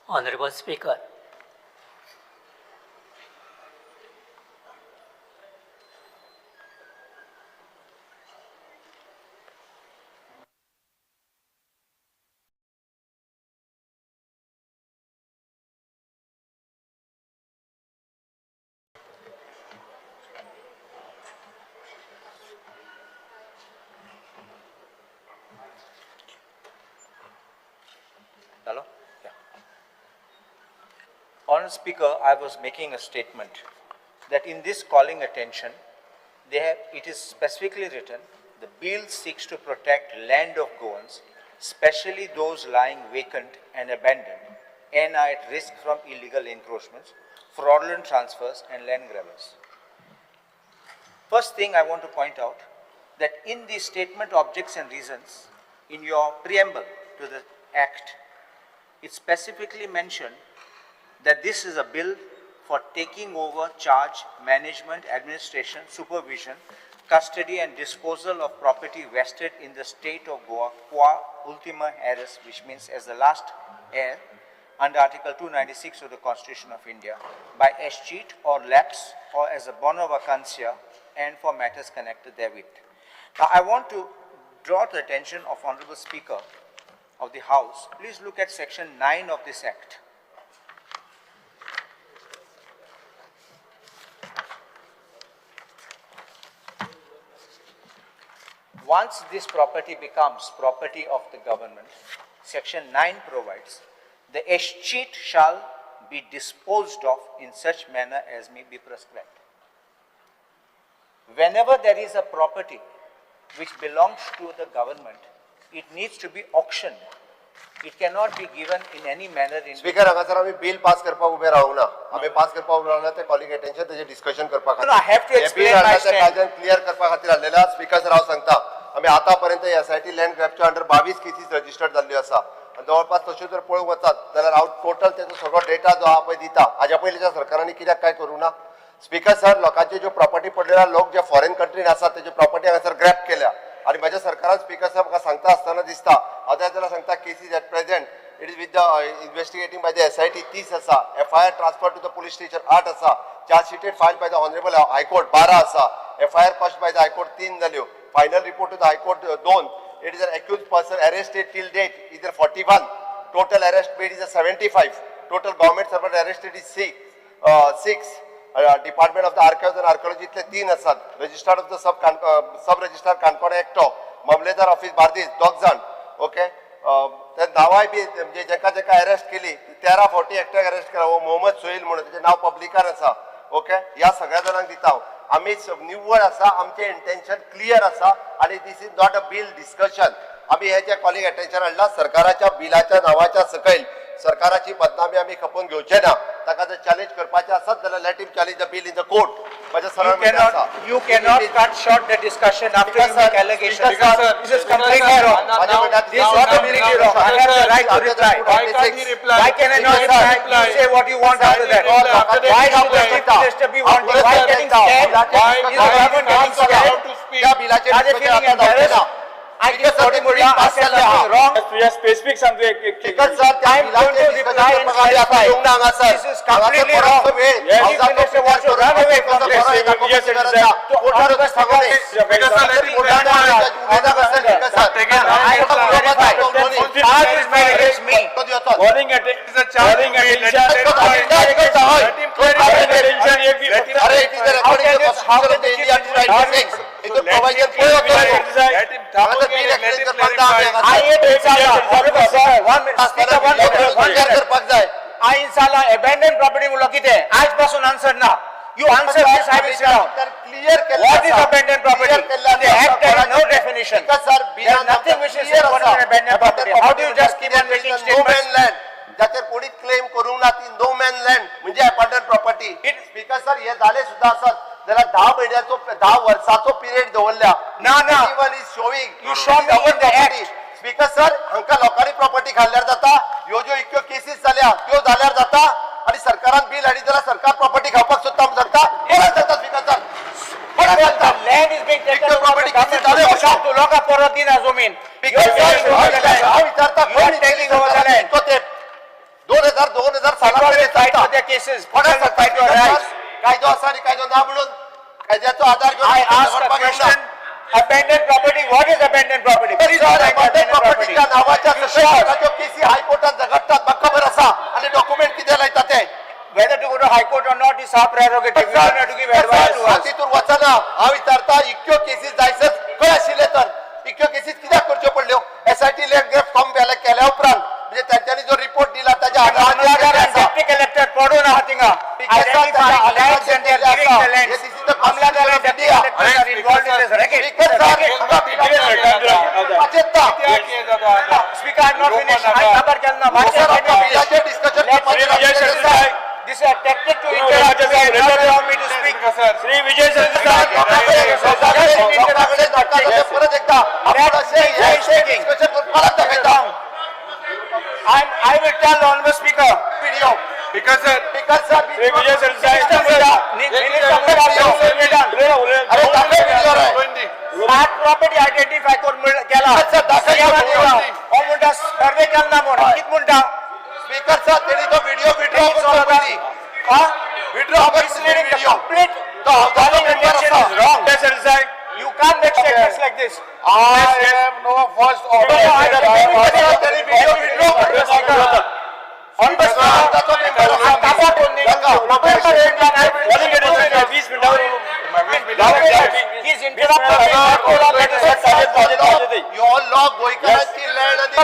Honorable Speaker, Hello? Yeah. Honourable Speaker, I was making a statement that in this calling attention, it is specifically written, the bill seeks to protect land of Goans, especially those lying vacant and abandoned and are at risk from illegal encroachments, fraudulent transfers and land grabbers. First thing I want to point out that in the statement objects and reasons, in your preamble to the Act, it specifically mentioned that this is a bill for taking over charge, management, administration, supervision, custody and disposal of property vested in the state of Goa qua ultima heres, which means as the last heir under Article 296 of the Constitution of India, by escheat or lapse or as a bona vacancia and for matters connected therewith. Now, I want to draw the attention of Honourable Speaker of the House. Please look at Section 9 of this Act. Once this property becomes property of the government, Section 9 provides, the escheat shall be disposed of in such manner as may be prescribed. Whenever there is a property which belongs to the government, it needs to be auctioned. It cannot be given in any manner. In Speaker, sir, we bill pass करपा उभे राहू ना. आम्ही pass करपा उभे राहू ना ते calling attention त्याचे discussion करपा खातीर. No, I have to explain my stand. Clear करपा खातीर आलेला. Speaker सर हांव सांगता. आम्ही आतापर्यंत SIT land grabच्या अंडर 22 केसीस रजिस्टर्ड जाल्ल्यो आसा. आणि जवळपास तश्यो जर पळोवंक वचत जाल्यार हांव टोटल तेजो सगळो डेटा जो आहा पळय दिता. हाज्या पयलींच्या सरकारांनी कित्याक काय करूं ना. स्पीकर सर, लोकांचे ज्यो प्रॉपर्टी पडलेल्या लोक जे फॉरेन कंट्रीन आसात तेजे प्रॉपर्टी हांगासर ग्रॅब केल्या. आणि माझ्या सरकारान स्पीकर साहेब म्हाका सांगता आसतना दिसता हांव त्याला सांगता cases at present it is with the investigating by the SIT 30 आसा. FIR transfer to the police station 8 आसा. Charge sheeted filed by the honourable high court 12 आसा. FIR first by the high court 3 जाल्यो. Final report to the high court 2. It is an accused person arrested till date is 41. Total arrest paid is 75. Total government servant arrested is 6. Department of the archives end archaeology इतले 3 आसात. Registrar of the sub registrar काणकोणा एकटो. मामलेदार office Bardez 2 जाण. Okay, ते नावाय बी म्हणजे जेका arrest केली 13 फावटी एकट्याक अरेस्ट केला. हो मोहम्मद सोहेल म्हणून त्याचे नाव पब्लिकार आसा. ओके, ह्या सगळ्या जाणांक दिता हांव. आम्ही निव्वळ आसा, आमचे इंटेंशन क्लियर आसा आणि this is not a bill discussion. आम्ही हे जे कॉलिंग अटेन्शन हाडला, सरकाराच्या बिलाच्या नावाच्या सकयल सरकाराची बदनामी आम्ही खपून घेवचे ना. ताका जर चॅलेंज करपाचे आसत जाल्यार let him challenge the bill in the court. माझ्या सरळ You cannot cut short the discussion after you make allegations. This is completely wrong. This is completely wrong. I have the right to reply. Why can't he reply? Why can I not reply? You say what you want after that. Why should the chief minister be wanting? Why getting scared? Why is the government getting scared? to speak? त्या बिलाचे Are they feeling embarrassed? I guess Modi Murthy asked something wrong. We are specific something. Speaker sir, त्या बिलाचे reply and discussion clarify. येऊन हांगा sir. This is completely wrong. Yes, Chief Minister wants to run away from this. Yes, it is. Honorable Speaker, Because sir, let him charge is made against me. calling attention is a charge. Calling attention. Let him clarify the attention. अरे it is the recording of the Constitution of India to write the things. It will provide your full authority. Let him talk again. Let him clarify. I hate Insala. Honorable sir, Speaker, one minute. I Insala abandoned property मुलं किती आहे? आजपासून answer ना. You answer this, I will sit down. What is abandoned property? The Act has no definition. There is nothing which is what is abandoned property. How do you just keep on making statements? ज्याचे कोणी claim करूंक ना ती no man land म्हणजे abandon property. Speaker sir, हे झाले सुद्धा असत त्याला 10 महिन्याचो 10 वर्षाचो पिरियड दवरल्या. Even is showing You show me in the Act. Speaker sir, हांका लोकांनी प्रॉपर्टी घालल्यार जाता. ह्यो ज्यो इतक्यो केसीस जाल्या त्यो जाल्यार जाता आणि सरकारान बिल हाडी जाल्यार सरकार प्रॉपर्टी खावपाक सुद्धा जाता. कोणाक जाता speaker sir? The land is being taken over by the government. Shop to लोका परत दिना जमीन. You are taking over the land. 2000 2000 Because they fight for their सालात cases. Because they fight for rights. कायदो आसा आणि कायदो ना म्हणून कायद्याचो आधार घेऊन I ask a question. Abandoned property, what is abandoned property? Please define abandoned property. प्रॉपर्टीच्या नावाच्या सगळ्या केसी हायकोर्टात झगडतात म्हाका खबर आसा आणि डॉक्युमेंट किती लायता ते Whether to go to High Court or not is our prerogative. We don't have to give advice to us. तितून वचना हांव विचारता इतक्यो केसीस जायसर खंय आशिल्ले तर इतक्यो केसीस कित्याक करच्यो पडल्यो एसआयटी लँड ग्रॅब फॉर्म केल्या उपरांत म्हणजे त्यांच्यानी जो रिपोर्ट दिला त्याच्या Amlagar and deputy collector पडून आहात हिंगा. Identifying lands and they are giving the lands. Amlagar and deputy collectors are involved in this racket. Speaker, I am not finished. I am cover kelna. This is a tactic to interrupt me and not allow me to speak. Shri Vijay I will tell the Honorable Speaker. Because sir, Shri Vijay Minister That property identify करून केला. सर्वे केला म्हणून कित म्हणता? Speaker sir त्यांनी तो video Misleading the complete calling attention is wrong. You can't make statements like this. I have no first order. He's interrupting me. You all law गोयकरांची land आणि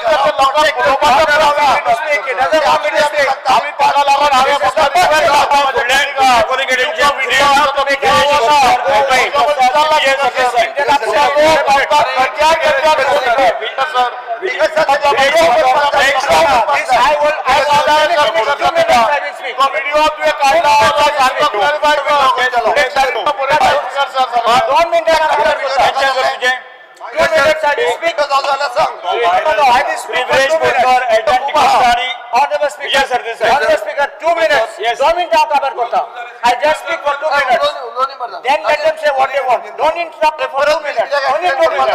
दोन मिनिटं speak. Honorable Speaker, 2 minutes. Don't interrupt cover kota. I just speak for 2 minutes. Then let them say what they want. Don't interrupt me for 2 minutes. Only 2 minutes.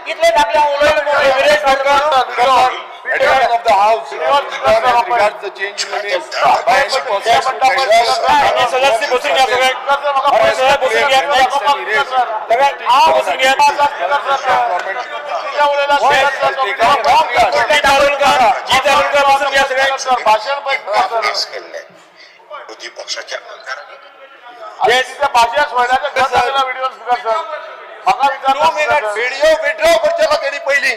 कितले दाखला उलयले of the house regards the change in the name by any person सदस्य बसून घ्या सगळे सगळे बसून घ्या बसून घ्या बसून घ्या सगळे विरोधी पक्षाच्या आमदारांनी भाषा सोडण्याचं घर झालेला व्हिडिओ स्पीकर सर म्हाका विचार 2 मिनिट व्हिडिओ विड्रॉ करचेलो तेणी पहिली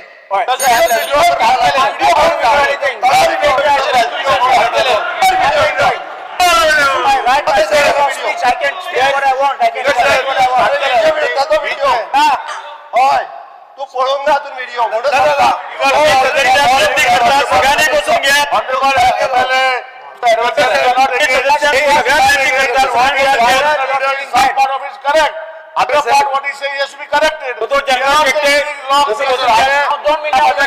तू पळोवंक ना तू व्हिडिओ सगळ्यांनी बसून घ्या Other part what he say has to be corrected. तो जनरल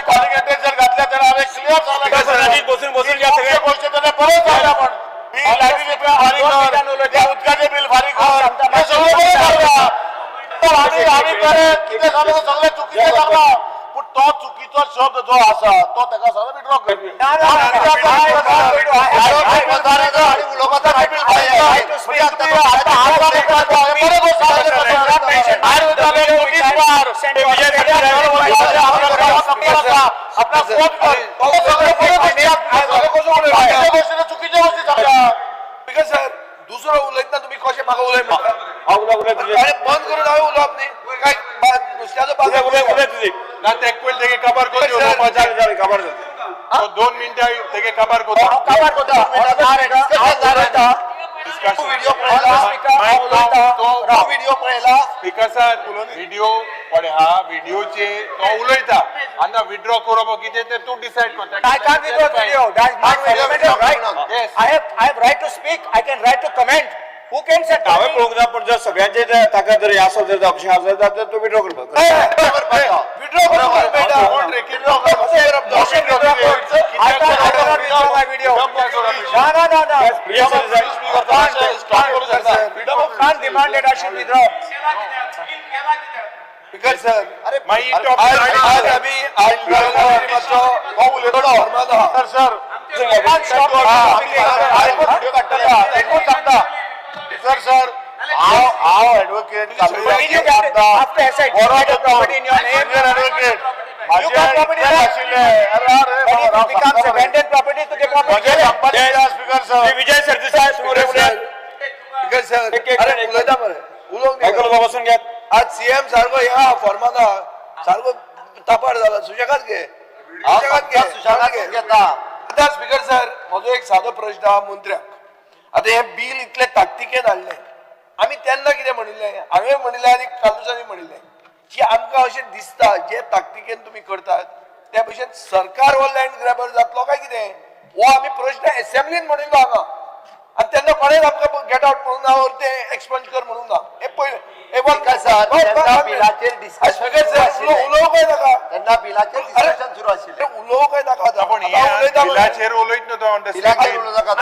calling attention घातल्या तर आम्ही क्लिअर झाला बसून बसून घ्या सगळे गोष्ट त्याला परत झाला पण बिल लाईट बिल फारी कर त्या उदकाचे बिल फारी कर हे सगळं बरं झालं तर आम्ही करत किती झालं सगळं चुकीचं झालं पण तो चुकीचा शब्द जो असा तो त्याला सगळं विड्रॉ करतो आणि उलोकाचा बिल चुकीच्या गोष्टी झाल्या सर दुसरं उलयतना तुम्ही कशे म्हाका उलय म्हणटा बंद करून हांवें उलोवप न्ही काय नुस्त्याचो ना ते पयलीं तेगे काबार करच्यो काबार जाता 2 मिनिटां तेगे काबार करता कवर कोता व्हिडिओ व्हिडिओ पळयला स्पीकर सर व्हिडिओ पण हा व्हिडिओचे तो उलयता आनी विड्रॉ करप कितें तें तूं डिसायड कर. I can't withdraw video. That's my fundamental right. Yes. I have right to speak. I can right to comment. Who can say? हांवें पळोवंक ना पण जर सगळ्यांचे ताका जर हे आसत जर अशें आसत जाल्यार तो विड्रॉ करपाक Withdraw I cannot withdraw my video. No. Can't demand that I should withdraw. Speaker sir अरे आज आम्ही सर सर सर सर हांव advocate After SIT, you get a property in your name. You got property there. But if it becomes abandoned property, तो ते property speaker sir Vijay Sardesai speaker sir अरे बसून घ्या. आज सीएम सारको ह्या फॉर्माना सारको तापाड जाला सुशेगाद घे सुशेगाद घे घेता आता स्पीकर सर म्हजो एक सादो प्रश्न आहा मंत्र्याक आता हे बिल इतले ताकतिकेन हाडले आमी तेन्ना कितें म्हणिल्लें हांवें म्हणिल्लें आनी कालुसांनी म्हणिल्लें की आमकां अशें दिसता जे ताकतिकेन तुमी करतात त्या भशेन सरकार हो लँड ग्रॅबर जातलो काय कितें हो आमी प्रश्न एसेंब्लीन म्हणिल्लो हांगा आणि त्यांना कोणेच आमकां गेट आउट म्हणून ना और ते एक्सपंज कर म्हणून ना हे पयले हे स्पीकर सर तेन्ना बिलाचेर डिस्कशन उलोवंक काय नाका तेन्ना बिलाचेर डिस्कशन सुरू आशिल्लें उलोवंक काय नाका पण बिलाचेर उलयत न्हू तो बिलाचेर उलोवं नाका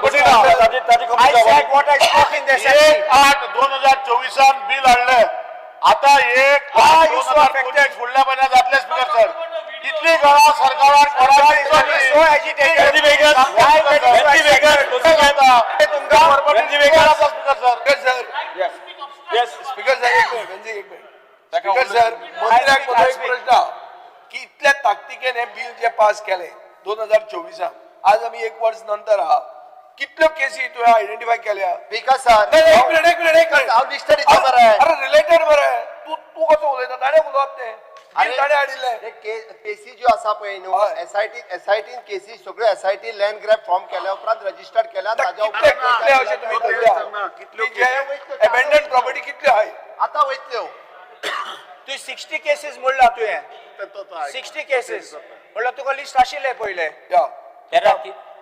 I said what I spoke in the assembly. 8/2024 bill हाडले आता एक 2025 फुडल्या महिन्यात जातले स्पीकर सर कितली घरां सरकारान So agitated. स्पीकर सर एक मिनिट स्पीकर सर मंत्र्याक म्हजो एक प्रश्न आहा की इतल्या ताकतिकेन हे बिल जे पास केले 2024 आज आम्ही 1 वर्ष नंतर आहा कितल्यो केसी तुवें आयडेंटिफाय केल्या स्पीकर सर एक मिनिट हांव लिस्ट दिता मरे अरे रिलेटेड मरे तू कसो उलयता ताणें उलोवप तें अरे ताणें हाडिल्लें केसी ज्यो आसा पळय न्हू एसआयटीन केसी सगळ्यो एसआयटी लँड ग्रॅब फॉर्म केल्या उपरांत रजिस्टर्ड केल्या ताज्या कितले अशें तुमी धरल्या अबँडन प्रॉपर्टी कितल्यो आहाय आतां वयतल्यो तू 60 केसेस म्हणला तुवें 60 केसेस म्हणल्यार तुका लिस्ट आशिल्लें पयलें.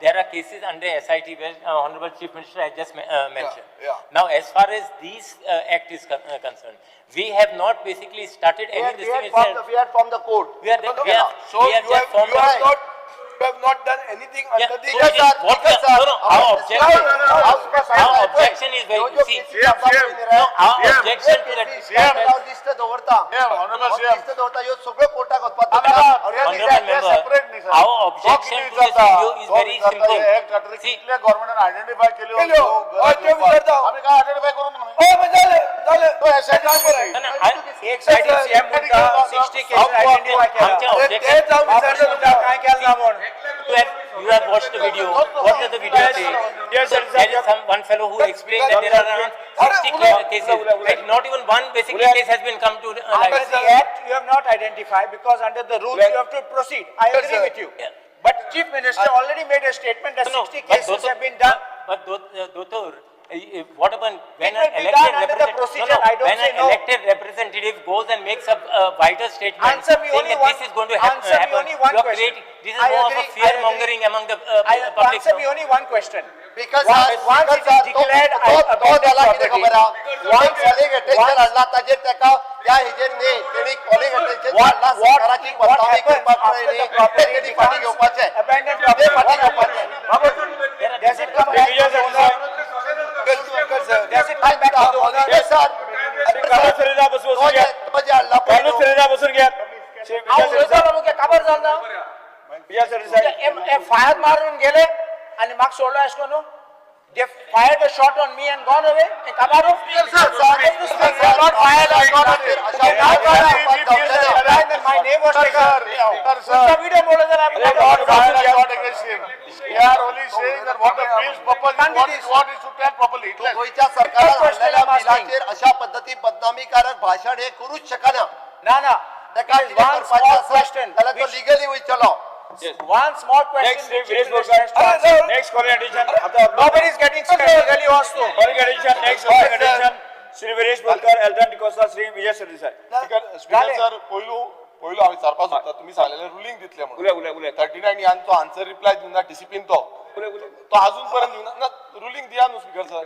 There are cases under SIT where Honorable Chief Minister has just mentioned. yeah. Now, as far as this act is concerned, we have not basically started any this thing itself. we had from the court We are So we are you just formed have not done anything Yeah, under the so Yes, sir. what Yes, sir. no, no, our objection, our objection is very, see, our objection to that. List दवरता list दवरता ह्यो सगळ्यो कोर्टाक वचपाक Honorable member, our objection to this video is very simple. See, government identify केल्यो केल्यो हय त्यो विचारता आम्ही काय आयडेंटिफाय करून हय जालें no, no, एक सायडीन सीएम म्हणटा 60 केसेस आयडेंटिफाय केला. आमच्या तेच objection हांव वापस म्हणटा विचारता काय केला ना म्हण. you have watched the video. What does the video say? Yes, sir. There is one fellow who explained that there are around 60 cases. Like not even one basically case has been come to Under light. the act, you have not identified because under the rules you have to proceed. I Yes, agree sir. with you. Yeah. But Chief Minister already made a statement that No, 60 but cases Dotar- have been done. But Dotar, what about when It an will be done elected under the representative? procedure. I don't when say an no. elected representative goes and makes a vital statement Answer me saying only that one- this is going to answer me happen, only one you are question. creating. This is I more agree, of a fear I agree. mongering among the public. Answer now. me only one question. Because Once it is declared abandoned property, once qualification हाडला ताजेर तेका त्या हेजेर न्ही तेणी qualification हाडला सरकाराची what बदनामी happens करपाक after the पळय property तेणी फाटी घेवपाचें becomes abandoned ते property? फाटी What घेवपाचें happens? Does it come back to the owner? Does it come back to the owner? Yes, sir. तो जे हाडला पळय न्हू, बसून घ्या हांव उलयतालो न्हू, काबार जाल ना फायर मारून गेले आणि म्हाका सोडलो अशें करून they fired a shot on me and gone away and kabaru not fired a shot on me okay now and my name was taken video बोले जरा not fired a shot against him. We are only is saying that what the bill's purpose is, what is to tell properly. तो गोयच्या सरकारान हाडलेल्या बिलाचेर अशा पद्धती बदनामीकारक भाषण हे करूच शकना No, no. ताका There is कितें one करपाचें small आसा question. जाल्यार तो which- लिगली वयतलो One small question. Next, which Viresh is Borkar. responsible. Next calling attention. Nobody is getting scared. Legally wants to. Calling attention. Next calling attention. Shri Viresh Borkar, Elton D'Costa, Shri Vijay Sardesai. Speaker sir पहिलो हांव विचारपाक सोदता तुमी सांगलेलें ruling दितले म्हणून उलय. 39 यांचो आन्सर रिप्लाय दिवना डिसिप्लिन तो अजून पर्यंत दिवना ना रुलींग दिया न्हू स्पीकर सर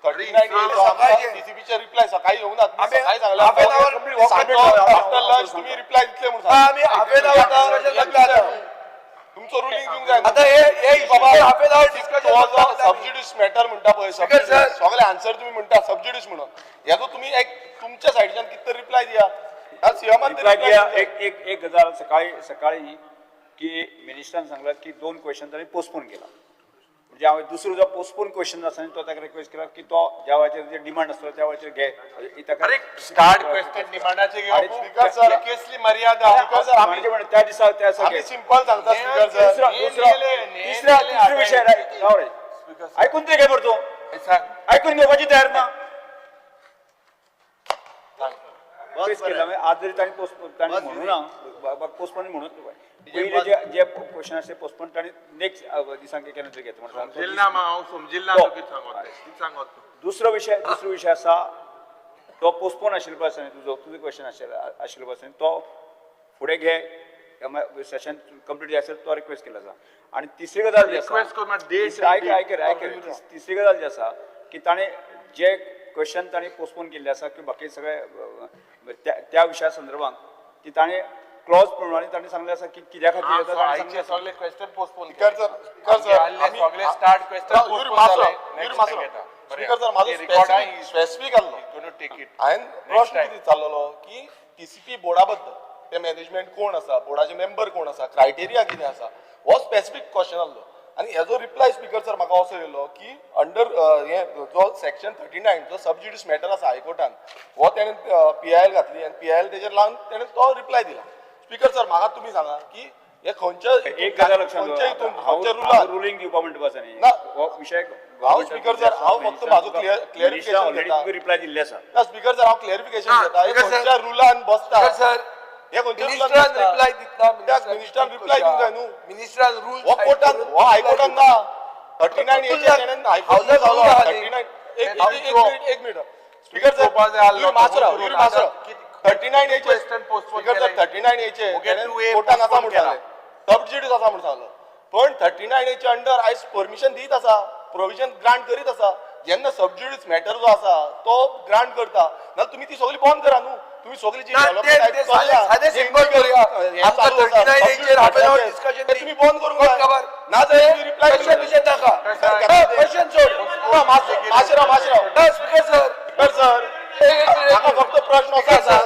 39 डीसीपीचे रिप्लाय सकाळी येऊन सकाळी आफ्टर लंच तुम्ही रिप्लाय दितले म्हणून आम्ही हाफ एन आवर तुमचो रुलींग दिवंक जाय आता हे बाबा half an hour discussion sub judice matter म्हणटा पळय सगळे आन्सर तुम्ही म्हणटा सबज्युडिस म्हणून याचो तुम्ही एक तुमच्या सायडीच्यान कितें रिप्लाय दिया रिप्लाय दिया एक गजाल सकाळी की मिनिस्टरान सांगला की 2 क्वेश्चन ताणें पोस्टपोन केला म्हणजे हांवें दुसरो जो पोस्टपोन क्वेश्चन आसा न्ही तो ताका रिक्वेस्ट केला की तो ज्या वेळाचेर जे डिमांड आसलो त्या वेळाचेर घे ताका स्टार्ट क्वेश्चन डिमांडाचे घेवप स्पीकर सर केसली मर्यादा स्पीकर सर म्हणजे त्या दिसा त्या आम्ही सिंपल सांगता स्पीकर सर तिसरा विषय राव रे ऐकून ते घे बरं तू ऐकून घेवपाची तयार ना बस केला आज जरी ताणी म्हणून ना पोस्टपोन म्हणून पहिले जे क्वेश्चन आसले पोस्टपोन ताणी नेक्स्ट दिसांक केन्ना तरी घेता म्हणून दुसरो विषय आसा तो पोस्टपोन आशिल्लो पळय आसा तुजो क्वेश्चन आशिल्लो पळय तो फुडें घे सेशन कंप्लीट जाय असेल तो रिक्वेस्ट केला आसा आणि तिसरी गजाल जी आसा ऐक तिसरी गजाल जी आसा की ताणें जे क्वेश्चन ताणें पोस्टपोन केल्ले आसा की बाकी सगळे त्या विशया संदर्भात ती ताणें क्लॉज प्रमाणे ताणें सांगलें आसा की कित्या खातीर सगळे क्वेश्चन पोस्टपोन स्पीकर सगळे स्टार्ट क्वेश्चन स्पीकर सर माझो स्पेसिफिक आसलो हांवें प्रश्न कितें चाललो की टीसीपी बोर्डा बद्दल ते मॅनेजमेंट कोण आसा बोर्डाचे मेंबर कोण आसा क्रायटेरिया कितें आसा हो स्पेसिफिक क्वेश्चन आसलो आणि हेजो रिप्लाय स्पीकर सर म्हाका असो येयलो की अंडर हे जो सेक्शन 39 जो सबज्युडिस मॅटर आसा हायकोर्टान हो तेणें PIL घातली आनी PIL तेजेर लावन तेणें तो रिप्लाय दिला स्पीकर सर म्हाका तुमी सांगा की हे खंयच्या एक गजाल लक्षात रुलींग दिवपा म्हणटा न्ही ना. हो विषय हांव स्पीकर सर हांव फक्त म्हाजो क्लिअरिफिकेशन दिता रिप्लाय दिल्ले आसा ना स्पीकर सर हांव क्लिअरिफिकेशन दिता हे खंयच्या रुलान बसता सर हे खंयच्या रुलान रिप्लाय दिता त्याक मिनिस्टरान रिप्लाय दिवंक जाय न्हू मिनिस्टरान रूल हो कोर्टान हो हायकोर्टान ना 39 एचे तेणें हायकोर्टान जालो 39 एक मिनिट स्पीकर सर मासरा 39 एचे स्पीकर सर 39 एचे कोर्टान आसा म्हणून सांगलें सबज्युडिस आसा म्हणून सांगलो पण 39 एचे अंडर आयज परमिशन दीत आसा प्रोविजन ग्रांट करीत आसा जेन्ना सबज्युडिस मॅटर जो आसा तो ग्रांट करता नाल्यार तुमी ती सगळी बंद करा न्हू तुम्ही सगळी जी डेव्हलपमेंट तुम्ही बंद करूंक जाय ना जाल्यार तुम्ही रिप्लाय क्वेश्चन नाका क्वेश्चन सोड माशराव स्पीकर सर म्हाका फक्त प्रश्न असा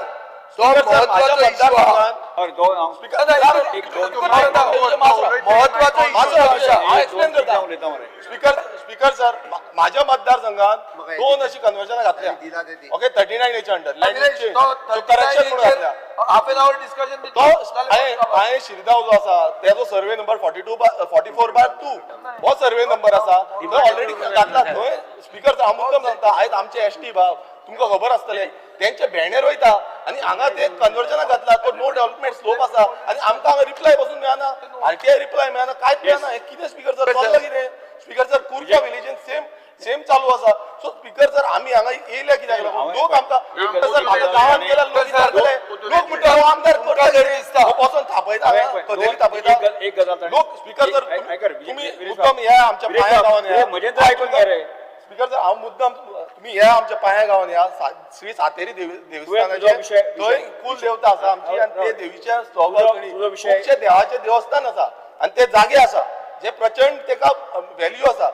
सर महत्वाचो स्पीकर सर माझ्या मतदारसंघात 2 अशी कन्वर्जन घातल्या ओके 39 एच्या अंडर करेक्शन म्हणून घातल्या हाफ एन आवर डिस्कशन हांवें शिरगांव जो आसा तेजो सर्वे नंबर 44/2 हो सर्वे नंबर आसा तो ऑलरेडी घातला थंय स्पीकर सर हांव मुद्दम सांगता आयज आमचे एसटी भाव तुमकां खबर आसतले त्यांच्या बॅनर वयता आणि हांगा ते कन्वर्जना घातला तो नो डेव्हलपमेंट स्लोप आसा आणि आमकां हांगा रिप्लाय पासून मेळना RTI रिप्लाय मेळना कांयच मेळना हे कितें स्पीकर सर चल्लां कितें स्पीकर सर कुर्च्या विलेजीन सेम चालू आसा सो स्पीकर सर आमी हांगा येयल्या कित्याक लागून लोक आमकां सर म्हाका गांवांत गेल्यार लोक विचारतले लोक म्हणटा हो आमदार कोर्टा घरी दिसता हो बसून थापयता कदेली थापयता एक गजाल लोक स्पीकर सर तुम्ही मुद्दम ह्या आमच्या पाया गांवांत या म्हजें तर आयकून घे रे स्पीकर सर हांव मुद्दम तुम्ही ह्या आमच्या पाया गांवांत या श्री सातेरी देवस्थानाचे थंय कुल देवता आसा आमची आनी ते देवीच्या सभोवतणी खुबशे देवाचे देवस्थान आसा आनी ते जागे आसा जे प्रचंड तेका व्हॅल्यू आसा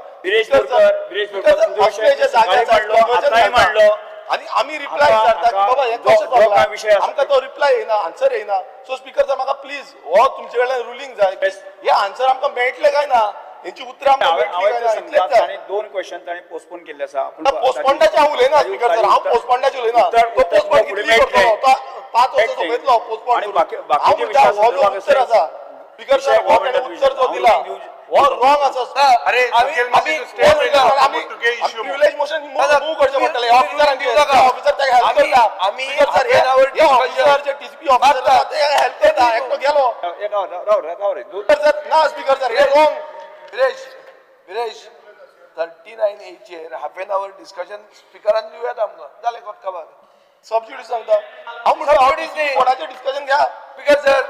आणि आम्ही रिप्लाय विचारता की बाबा हे कशें चलता आमकां तो रिप्लाय येयना आन्सर येयना सो स्पीकर सर म्हाका प्लीज हो तुमचे कडल्यान रुलींग जाय हे आन्सर आमकां मेळटले काय ना हेंची उतरां आमकां मेळटली काय ना इतलेंच जाय 2 क्वेश्चन ताणें पोस्टपोन केल्ले आसा पोस्टपोंडाचे हांव उलयना स्पीकर सर हांव पोस्टपोंडाचे उलयना तो पोस्टपोन कितली करतलो तो 5 वर्सां सगळेतलो पोस्टपोन करून हांव म्हणटा हो जो उत्तर आसा स्पीकर सर हो ताणें उत्तर जो दिला हो रॉंग आसा अरे प्रिव्हिलेज मोशन दादा, मूव करचें पडटलें तुम्ही ऑफिसरांचे दिवं नाका. ऑफिसर ताका हेल्प आम्ही- करता आम्ही Speaker sir, half an hour हे ऑफिसर जे टीसीपी ऑफिसर मारता. ते हेल्प करता एकटो गेलो राव रे स्पीकर सर ना स्पीकर सर हे रॉंग विरेश 39A चेर हाफ एन आवर डिस्कशन स्पिकरान दिवयात आमकां जालें कोत खबर सबज्युडिस सांगता हांव म्हणटा Subjudice न्ही. कोणाचें डिस्कशन घ्या स्पिकर सर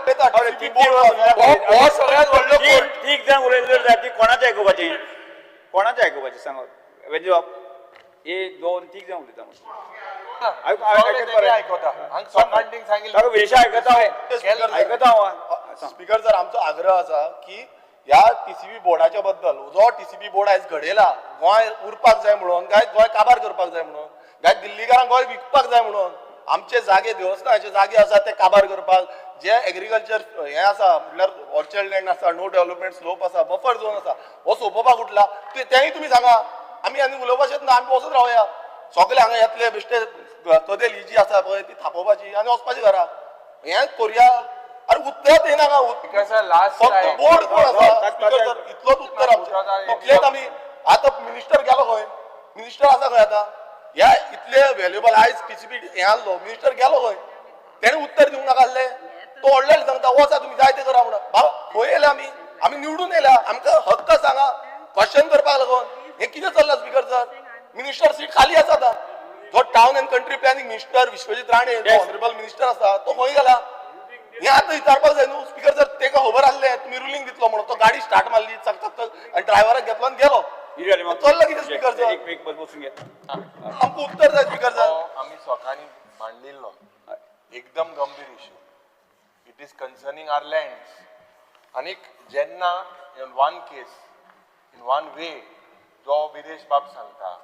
TCP बोर्ड हो सगळ्यात व्हडलो कोर्ट ठीक जाण उलयले जाल्यार ती कोणाचें आयकुपाची कोणाचें आयकुपाची सांग म्हणजे एक दोन तीग जाण उलयता आयकता हांगा सकाळीं सांगिल्लें विशय आयकता हांव स्पीकर सर आमचो आग्रह आसा की ह्या टीसीपी बोर्डाच्या बद्दल जो टीसीपी बोर्ड आयज घडयला गोंय उरपाक जाय म्हणून काय गोंय काबार करपाक जाय म्हणून काय दिल्लीकारांक गोंय विकपाक जाय म्हणून आमचे जागे देवस्थानाचे जागे आसा ते काबार करपाक जे एग्रीकल्चर हे आसा म्हटल्यार ऑर्चर्ड लँड आसा नो डेव्हलपमेंट स्लोप आसा बफर झोन आसा हो सोंपोवपाक उठला तेंय तुमी सांगा आमी आनी उलोवपाचेच ना आमी बसत रावया सगळे हांगा येतले बेश्टे कदेल ही जी आसा पळय ती थापोवपाची आनी वचपाची घरा हें करुया अरे उत्तर येना फक्त बोर्ड कोण आसा स्पीकर सर इतलोच उत्तर आमचें इतलेच आमी आतां मिनिस्टर गेलो खंय मिनिस्टर आसा खंय आतां ह्या इतले व्हॅल्युएबल आयज टीसीपी हे आहलो मिनिस्टर गेलो खंय तेणे उत्तर दिवंक नाका आसलें तो व्हडलें सांगता वचा तुमी जाय ते करा म्हणून भाव खंय येयला आमी निवडून येयला आमकां हक्क सांगा क्वेश्चन करपाक लागून हें कितें चल्लां स्पीकर सर मिनिस्टर सीट खाली आसा आतां जो town and country planning minister Vishwajit Rane जो ऑनरेबल मिनिस्टर आसा तो खंय गेला हें आतां विचारपाक जाय न्हू स्पीकर सर तेका खबर आसलें तुमी रुलींग दितलो म्हणून तो गाडी स्टार्ट मारली चक आनी ड्रायव्हराक घेतलो आनी गेलो चल्लां कितें स्पीकर सर एक बसून घे आमकां उत्तर जाय स्पीकर सर आम्ही स्वतःनी मांडलेलो एकदम गंभीर issue it is concerning our land आणि जेन्ना in one case in one way जो विदेश बाब सांगता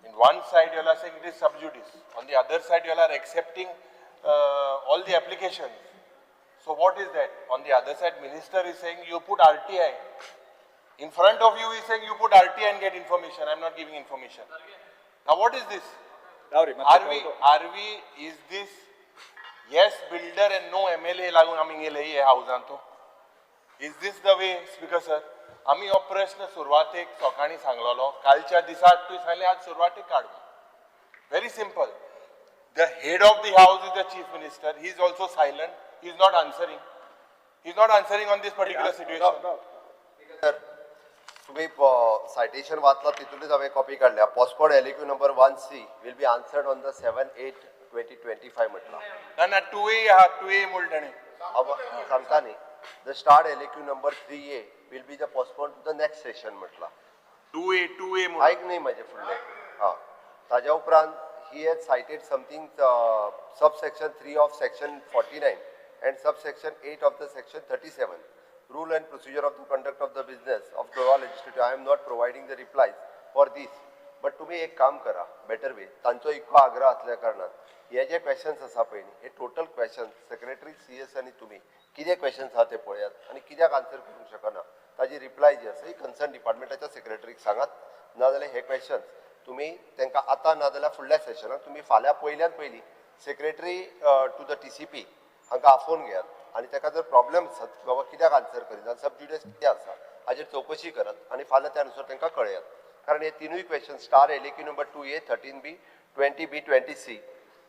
in one side you are saying it is sub judice, on the other side you are accepting all the applications. So what is that? On the other side minister is saying you put RTI. In front of you he is saying you put RTI and get information. I am not giving information. Now what is this? Are we is this yes builder and no MLA लागून आमी गेले हे हाऊसान तो? Is this the way, Speaker sir? आम्ही हो प्रश्न सुरवातेक सकाळी सांगलेलो कालच्या दिसा तूं सांगले आज सुरवातेक काडवा very simple the head of the house is the chief minister he is also silent he is not answering on this particular situation तुम्ही सायटेशन वाचला तितूनच हांवें कॉपी काडल्या postponed LAQ number 1C will be answered on the 7/8/2025 म्हटला ना 2A हा 2A मुलटणे सांगता न्ही the starred LAQ number 3A will be the postponed to the next session म्हटला 2A ऐक नाही माझे फुडले हा ताज्या उपरांत he has cited something subsection 3 of section 49 and subsection 8 of the section 37 rule and procedure of the conduct of the business of Goa legislature. I am not providing the replies for this but तुम्ही एक काम करा better way तांचो इतको आग्रह असल्या कारणान हे जे क्वेश्चन्स आसा पळय हे टोटल क्वेश्चन सेक्रेटरी CS आणि तुम्ही किती क्वेश्चन्स आहा ते पळयात आणि कित्याक आन्सर करूंक शकना ताजी रिप्लाय जी आसा ही कन्सर्न डिपार्टमेंटाच्या सेक्रेटरीक सांगात नाजाल्यार हे क्वेश्चन्स तुम्ही तांकां आतां नाजाल्यार फुडल्या सेशनाक तुम्ही फाल्यां पयल्यान पयली सेक्रेटरी टू द TCP हांकां आफोवन घेयात आणि ताका जर प्रॉब्लेम आसत बाबा कित्याक आन्सर करिना सबज्युडिस कितें आसा हाजेर चवकशी करात आणि फाल्यां त्या अनुसार तांकां कळयात कारण हे तिनूय question star LAQ number 2A 13B 20B 20C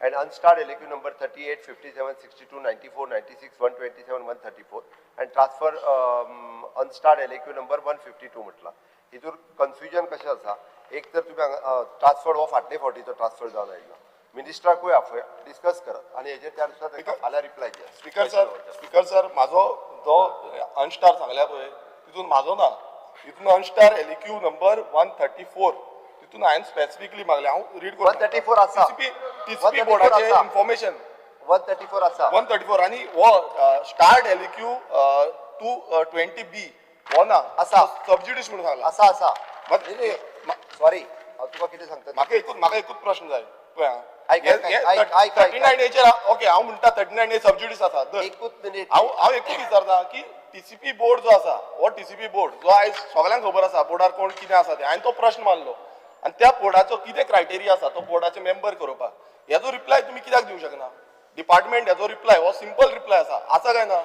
and unstarred LAQ number 38, 57, 62, 94, 96, 127, 134 and transfer unstarred LAQ number 152 म्हटला हितूर कन्फ्युजन कशें आसा एक तर तुमी ट्रान्सफर हो फाटले फावटीचो ट्रान्सफर जावन आयिल्लो मिनिस्टराकूय आफय डिस्कस करत आनी हेजेर त्या अनुसार ताका फाल्यां रिप्लाय दिया स्पीकर सर म्हाजो जो अनस्टार सांगल्या पळय तितून म्हाजो ना तितून अनस्टार LAQ नंबर 134 तितून हांवें स्पेसिफिकली मागले हांव रीड करून 134 आसा TCP बोर्डाचे इन्फॉर्मेशन 134 आसा 134 आणि वो स्टार्ट LAQ टू 20B हो ना आसा सबज्युडिस म्हणून सांगला आसा सॉरी हांव तुका कितें सांगता म्हाका एकूच प्रश्न जाय आयक 39 एचेर ओके हांव म्हणटा 39 ए सबज्युडिस आसा एकूच मिनिट हांव एकूच विचारता की TCP बोर्ड जो आसा हो TCP बोर्ड जो आयज सगळ्यांक खबर आसा बोर्डार कोण कितें आसा ते हांवें तो प्रश्न मारलो आणि त्या बोर्डाचो कितें क्रायटेरिया आसा तो बोर्डाचे मेंबर करपाक हेजो रिप्लाय तुम्ही कित्याक दिवंक शकना डिपार्टमेंट हेजो रिप्लाय हो सिंपल रिप्लाय आसा काय ना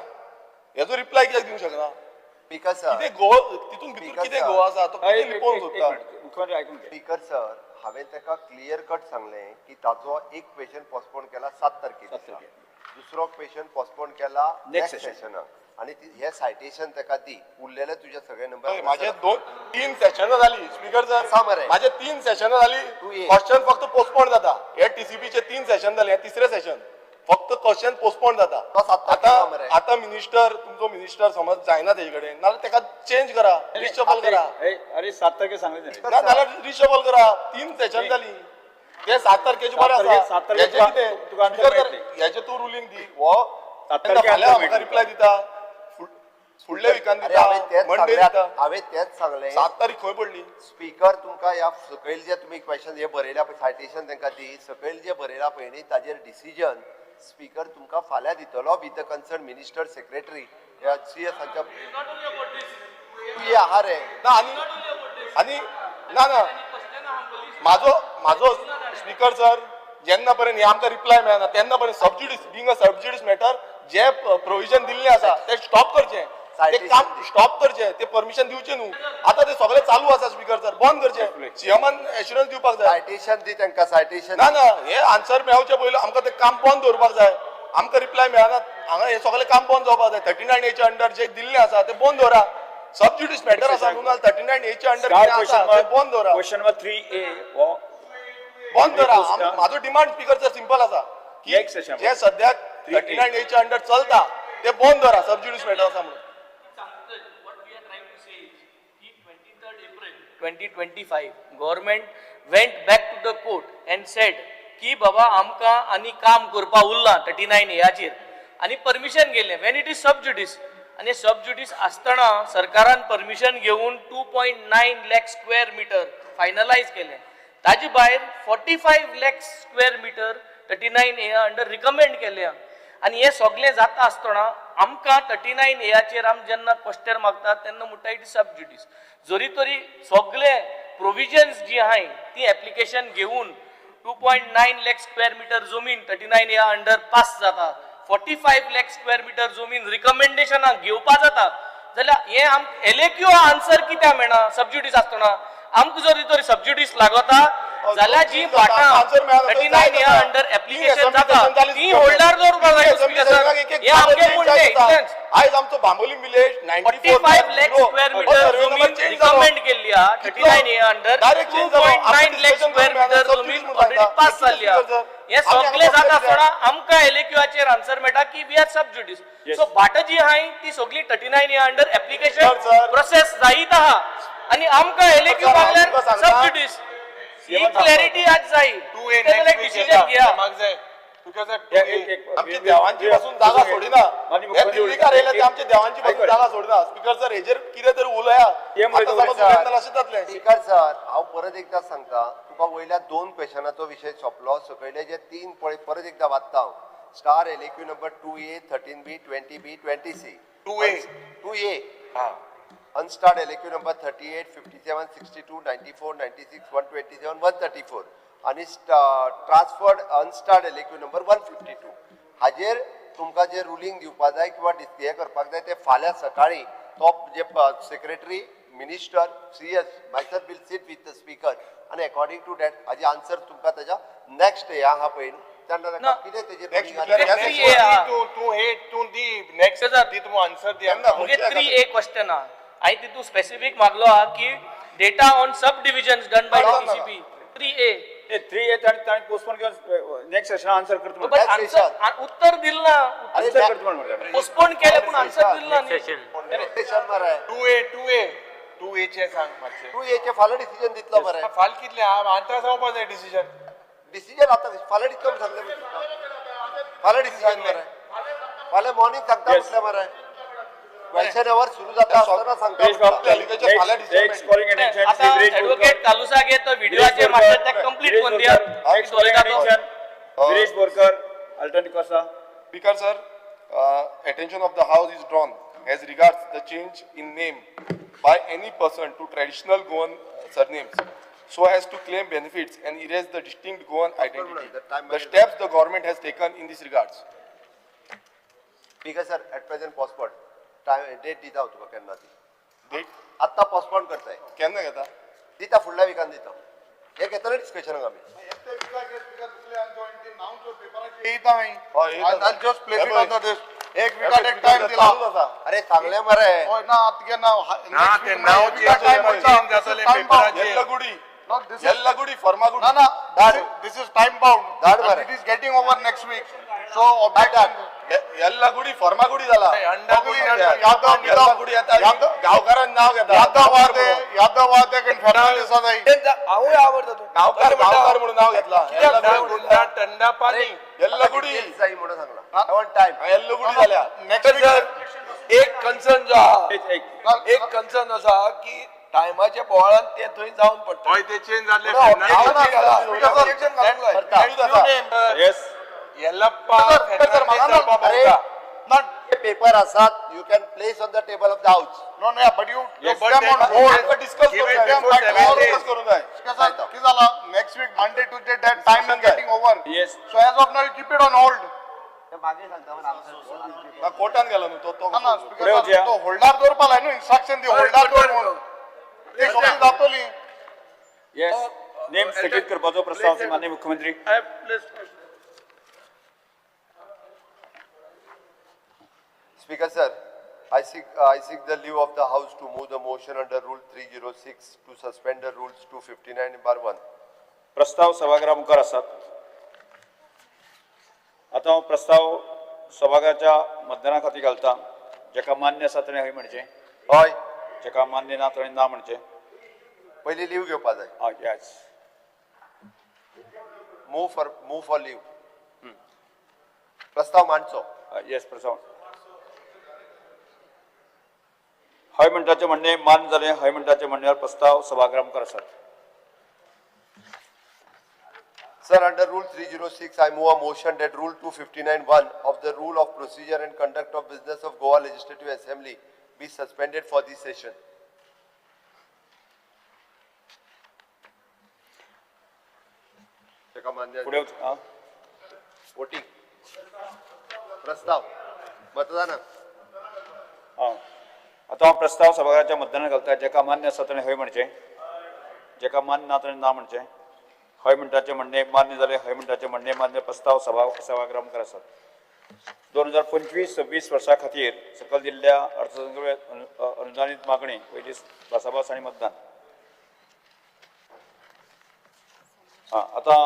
हेजो रिप्लाय कित्याक दिवंक शकना स्पीकर सर कितें घोळ तितून भितर Speaker कितें sir. घोळ आसा तो कितें लिपोवन सोदता मुख्यमंत्री ऐकून घे. स्पीकर सर हांवें ताका क्लियर कट सांगलें की ताचो एक क्वेश्चन पोस्टपोन केला 7 तारखेक दुसरो क्वेश्चन पोस्टपोन केला नेक्स्ट session. सेशनाक आणि हे सायटेशन ताका दी उरलेले तुझे सगळे नंबर माझे 2-3 सेशनां जाली स्पीकर सांग सर मरे. माझे 3 सेशनां जाली तू ये. क्वेश्चन फक्त पोस्टपोन जाता हे टीसीपीचे 3 सेशन जाले हे तिसरे सेशन फक्त क्वेश्चन पोस्टपोन जाता तो 7 तारखेक सांग मरे. आता मिनिस्टर तुमचो मिनिस्टर समज जायना तेजे कडेन नाल्यार ताका चेंज करा रिशफल करा अरे 7 तारखेक सांगले ना नाल्यार रिशफल करा 3 सेशन जाली ते 7 तारखेचे बरें 7 आसा तारखेक हेचे तुका- कितें तुका answer स्पीकर मेळटली. सर, हेचे तू रुलींग दी हो 7 तारखेक फाल्यां answer म्हाका मेळटली. रिप्लाय दिता फुडल्या विकान अरे दिता हांवें मंडे तेच दिता हांवें तेच सांगलें 7 तारीख खंय पडली स्पीकर तुमकां ह्या सकयल जे तुमी क्वेश्चन हे बरयल्या पळय सायटेशन तांकां दी सकयल जे बरयला पळय न्ही ताजेर डिसिजन स्पीकर तुमकां फाल्यां दितलो with the concern minister secretary ह्या सीएसांच्या आहा रे ना आणि ना ना माझो स्पीकर सर जेन्ना पर्यंत हे आमकां रिप्लाय मेळना तेन्ना पर्यंत सबज्युडिस बिंग अ सबज्युडिस मॅटर जे प्रोविजन दिल्लें आसा ते स्टॉप करचें ते काम स्टॉप करचें ते परमिशन दिवचें न्हू आतां ते सगळें चालू आसा स्पीकर सर बंद करचें सीएमान एश्युरन्स दिवपाक जाय सायटेशन दी तांकां सायटेशन ना ना हे आन्सर मेळचे पयलीं आमकां ते काम बंद दवरपाक जाय आमकां रिप्लाय मेळना हांगा हे सगळें काम बंद जावपाक जाय 39A अंडर जे दिल्लें आसा ते बंद दवरा सबज्युडिस मॅटर आसा न्हू नाल्यार 39A अंडर Start कितें आसा ते बंद दवरा question number 3A हो बंद करा Next माझो डिमांड स्पीकरचा सिंपल आसा की Next session. जे सद्याक 39A अंडर चलता ते बंद करा सबज्युडिस मॅटर आसा म्हणून What we are trying to say is, he 23rd April 2025, government went back to the court and said की बाबा आमकां आनी काम करपा उरलां 39A आनी परमिशन गेलें when it is subjudice आनी सबज्युडिस आसतना सरकारान परमिशन घेवन 2.9 लाख स्क्वेअर मीटर फायनलायज केलें ताजे भायर 45 lakh square metre 39A under recommend केल्या आनी हे सगळें जाता आसतना आमकां 39A आम जेन्ना क्वेश्चन मागतात तेन्ना म्हणटा इट इज सबज्युडिस जरी तरी सगळे प्रोविजन्स जी आहाय ती एप्लिकेशन घेवन 2.9 लाख स्क्वेअर मीटर जमीन 39A अंडर पास जाता 45 लाख स्क्वेअर मीटर जमीन रिकमेंडेशनाक घेवपा जाता जाल्यार हे आम एलेक्यू आन्सर कित्याक मेळना सबज्युडिस आसतना आमकां जरी तरी सबज्युडिस लागता जाल्यार जी भाटां 39A अंडर एप्लिकेशन जाता ती होल्डर दवरपाक जाय स्पीकर सर हे आमगे म्हणणे आयज आमचो Bambolim village 45 lakh square metre जमीन रिकमेंड केल्ली हा 39A under 2.9 lakh square metre जमीन ऑलरेडी पास जाल्ली हा हे सगळे जाता आसतना आमकां एलेक्यूआचेर आन्सर मेळटा की वी आर सबज्युडिस सो भाटां जी आहाय ती सगळी 39A अंडर एप्लिकेशन प्रोसेस जायत आहा आनी आमकां एलेक्यू मागल्यार सबज्युडिस ही क्लॅरिटी आज जाय एक डिसिजन घेया आमची देवांची पासून जागा सोडिना हे दिल्लीकार येयले ते आमच्या देवांची पासून जागा सोडिना स्पीकर सर हेजेर कितें तरी उलया आतां समज उलयतना अशें जातलें स्पीकर सर हांव परत एकदा सांगता तुका वयल्या 2 क्वेश्चनाचो विशय सोंपलो सकयले जे 3 पळय परत एकदा वाचता हांव star LAQ number 2A 13B 20B 20C 2A unstarred LAQ number 38, 57, 62, 94, 96, 127, 134 आणि ट्रान्सफर्ड unstarred LAQ number 152 हाजेर तुमकां जे रुलींग दिवपाक जाय किंवा हे करपाक जाय ते फाल्यां सकाळी तो जे secretary minister CS myself will sit with the speaker आणि अकॉर्डिंग टू दॅट हाजे आन्सर तुमकां ताच्या नेक्स्ट हे आहा पळय तेन्ना ताका कितें तेजेर तू दी नेक्स्ट दी तू आन्सर दी मुगे 3A क्वेश्चन हा हांवें तितून स्पेसिफीक मागलो हा की data on sub divisions done by TCP 3A 3A ताणी पोस्टपोन केलं नेक्स्ट सेशन आन्सर करतो बट आन्सर उत्तर दिल ना आन्सर करतो म्हणटा पोस्टपोन केले पण आन्सर दिल ना सेशन मरे 2A चे सांग मातशें 2A चे फाल्यां डिसिजन दितलो मरे फाल कितले आतां जावपा जाय डिसिजन आता फाल्यां डिसिजन सांगले फाल्यां डिसिजन मरे फाल्यां मॉर्निंग सांगता म्हटलें मरे क्वेश्चन आवर सुरू जाता आसतना सांगता नेक्स्ट कॉलिंग अटेंशन आता ॲडव्होकेट कालुसा घे तो व्हिडिओचे मास्टर टॅग कंप्लीट करून दिया next calling attention Girish Borkar अल्टरनेटिव्ह कोसा Speaker sir, attention of the House is drawn as regards the change in name by any person to traditional Goan surnames so as to claim benefits and erase the distinct Goan identity. The steps the government has taken in this regards. Speaker sir, at present postponed. Date दिता हांव तुका केन्ना ती date आत्ता postpone करताय केन्ना घेता दिता फुडल्या विकान दिता एक येतले डिस्कशनाक आमी येता I'll just place it on the list. एक विकेट एक टाइम दिला अरे सांगले मरे ना ते नाव चेंज जातले पेपराचेर येल्लगुडी No, this is येल्लगुडी Farmagudi this is time bound. Dad, And it is getting over next week. So objection. येल्लगुडी Farmagudi झाला यादव येल्लगुडी येता गावकारांनी नाव घेता यादव can Fernandez आहे. हांवूय आवडता तो गावकार म्हणून नाव घेतला गुंडा टंडा पाणी येल्लगुडी जाई म्हणून सांगला आय वॉन्ट टाइम येल्लगुडी झाल्या Next week. एक कन्सर्न जो आहा एक एक कन्सर्न असो आहा की टायमाच्या बोवाळान ते थंय जावन पडटा हय ते चेंज जाल्ले Objection घालूंक जाय. येस येल्लप्पा अरे not पेपर आसात you can place on the table of the house No, no, but you Yes, put them on hold. Discuss Give it करून before 7 days. करून जाय किती झालं? Next week, Monday, Tuesday, that time is getting over. Yes So as of now, you keep it on hold. कोर्टान गेलो न्हू तो ना, ना, पुढे वचूया. तो होल्डार दवरपाक न्हू इन्स्ट्रक्शन दी होल्डार दवर म्हणून ती सोडून जातली. येस नेम स्थगीत करपाचो प्रस्ताव माननीय मुख्यमंत्री Speaker sir, I seek the leave of the House to move the motion under Rule 306 to suspend the Rules 259(1). प्रस्ताव सभागृहा मुखार आसात. आता हांव प्रस्ताव सभागृहाच्या मतदाना खातीर घालता. जेका मान्य आसा ताणें हय म्हणचें, हय जेका मान्य ना ताणें ना म्हणचें. पयली लीव घेवपा जाय. Yes move for leave. प्रस्ताव मांडचो. येस प्रस्ताव हय म्हणटाचें म्हणणें मान्य जालें. हय म्हणटाचें म्हणण्यार प्रस्ताव सभागृहा मुखार आसात. Sir, under Rule 306, I move a motion that Rule 259(1) of the Rule of Procedure and Conduct of Business of Goa Legislative Assembly be suspended for this session. पुढे वोटिंग प्रस्ताव मतदान आता हांव प्रस्ताव सभागृहाच्या मतदानाक घालता. जेका मान्य आसा ताणें हय म्हणचें, जेका मान्य ना ताणें ना म्हणचें. हय म्हणटाचें म्हणणें मान्य जालें. हय म्हणटाचें म्हणणें मान्य. प्रस्ताव सभागृहा मुखार आसात. 2025-26 वर्सा खातीर सकल दिल्ल्या अर्थसंकल्प अनुदानीत मागणी पयली भासाभास आनी मतदान. आता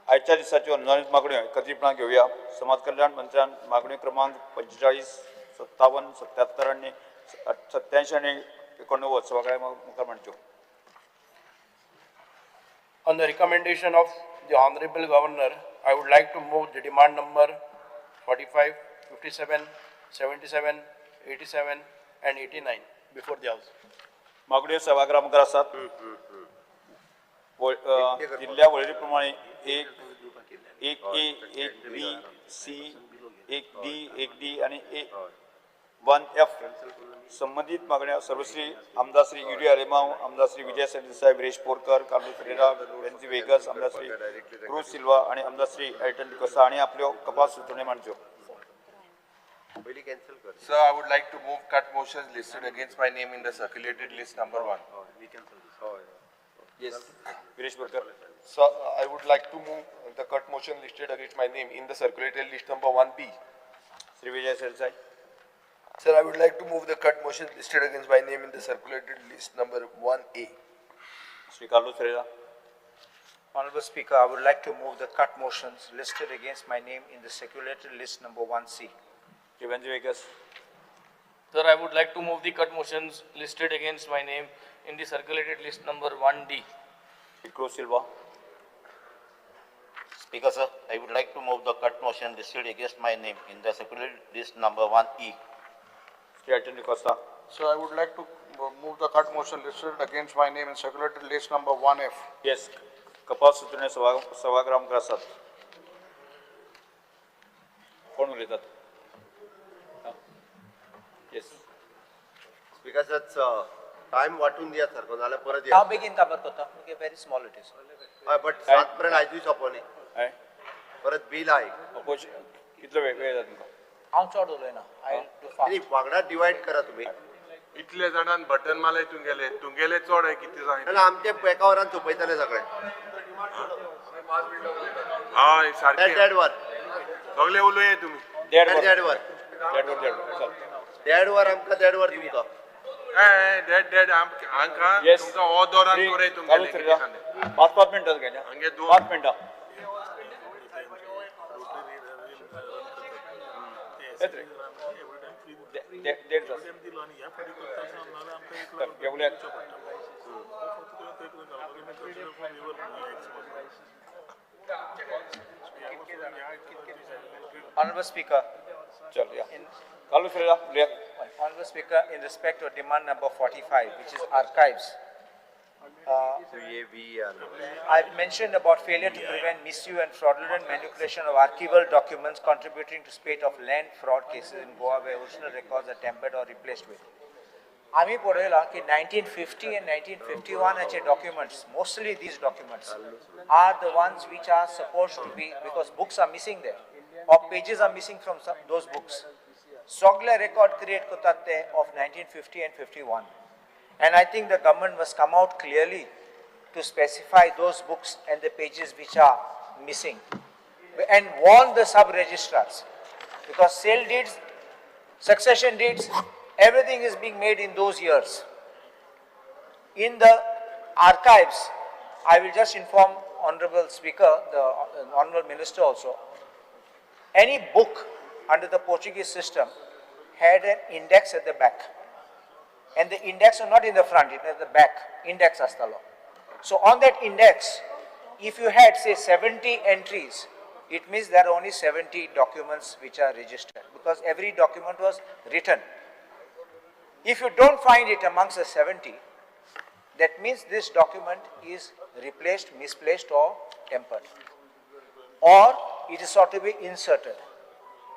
आयच्या दिसाच्यो अनुदानीत मागण्यो एकत्रीतपणान घेवया. समाज कल्याण मंत्र्यान मागणी क्रमांक 45, 57, 77 आनी 87 आनी 89 सभागृहा मुखार मांडच्यो. On the recommendation of the Honorable Governor, I would like to move the demand number 45, 57, 77, 87 and 89 before the House. मागण्यो सभागृहा मुखार आसात. दिल्ल्या वळेरी प्रमाणे 1A, 1B, C, 1D, 1D आणि 1F संबंधित मागण्या सर्वश्री आमदार श्री युडी आलेमाव, आमदार श्री विजय सरदेसाई, विरेश पोरकर, कार्लो फेरेरा, बेन्झी वेगस, आमदार श्री क्रूज सिल्वा आणि आमदार श्री एल्टन डिकोसा आणि आपल्यो कपास सुचोवण्यो मांडच्यो. Sir, I would like to move cut motions listed against my name in the circulated list number 1. Yes. Viresh Borkar. So I would like to move the cut motion listed against my name in the circulated list number 1B. Shri Vijay Sardesai. Sir, I would like to move the cut motion listed against my name in the circulated list number 1A. Shri Carlo Ferreira. Honorable Speaker, I would like to move the cut motions listed against my name in the circulated list number 1C. Shri Venzy Viegas. Sir, I would like to move the cut motions listed against my name in the circulated list number 1D. Shri cruise Silva. Speaker sir, I would like to move the cut motion listed against my name in the circulated list number 1E. Shri Alton D'Costa. So I would like to move the cut motion listed against my name in circulated list number 1F. Yes. कपास सुचोवण्यो सभागृहा मुखार आसात. कोण उलयतात? Yes. Speaker sir time वाटून दिया सारको नाल्यार परत हांव बेगीन काबार करता. Very small it is. हय बट 7 पर्यंत आयजूय सोंपोनी हय. परत बील आहे. कितलो वेळ जाता तुमकां? हांव चड उलयना. I will do आणि वांगडा डिवाइड करा तुम्ही. इतले जाणां बटन मारले तुंगेले चड आहे किती जाय नाल्यार आमचे एकावरान चोपयतले सगळे. हय सारखे देड वर सगळे उलये तुम्ही देड वर देड वर देड वर चल देड वर आमकां देड वर तुमकां. डेड हांकां येस तुमकां हो दौरान करे तुमगेले किती सांगले 5 मिनटां घ्या हांगे 5 मिनटां देड तास घेवल्या Honorable Speaker, चल या चालू फिरला उलया. Honorable Speaker, in respect of demand number 45, which is archives, I've mentioned about failure to prevent misuse and fraudulent manipulation of archival documents contributing to spate of land fraud cases in Goa where original records are tampered or replaced with. आम्ही पळयला की 1950 and 1951 चे documents, mostly these documents, are the ones which are supposed to be, because books are missing there, or pages are missing from those books. Sogle record create kotate of 1950 and 51. And I think the government must come out clearly to specify those books and the pages which are missing. And warn the sub-registrars, because sale deeds, succession deeds, everything is being made in those years. In the archives, I will just inform Honorable Speaker, the Honorable Minister also, any book under the Portuguese system had an index at the back. And the index was not in the front, it was at the back, index astalo. So on that index, if you had say 70 entries, it means there are only 70 documents which are registered, because every document was written. If you don't find it amongst the 70, that means this document is replaced, misplaced or tempered. Or it is sought to be inserted.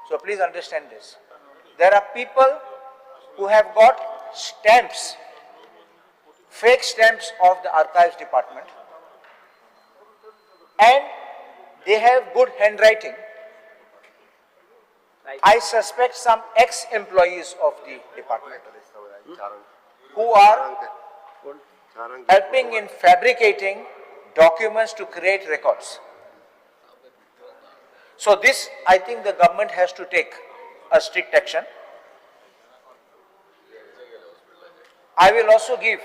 So please understand this. There are people who have got stamps, fake stamps of the archives department, and they have good handwriting. I suspect some ex-employees of the department who are helping in fabricating documents to create records. So this, I think the government has to take a strict action. I will also give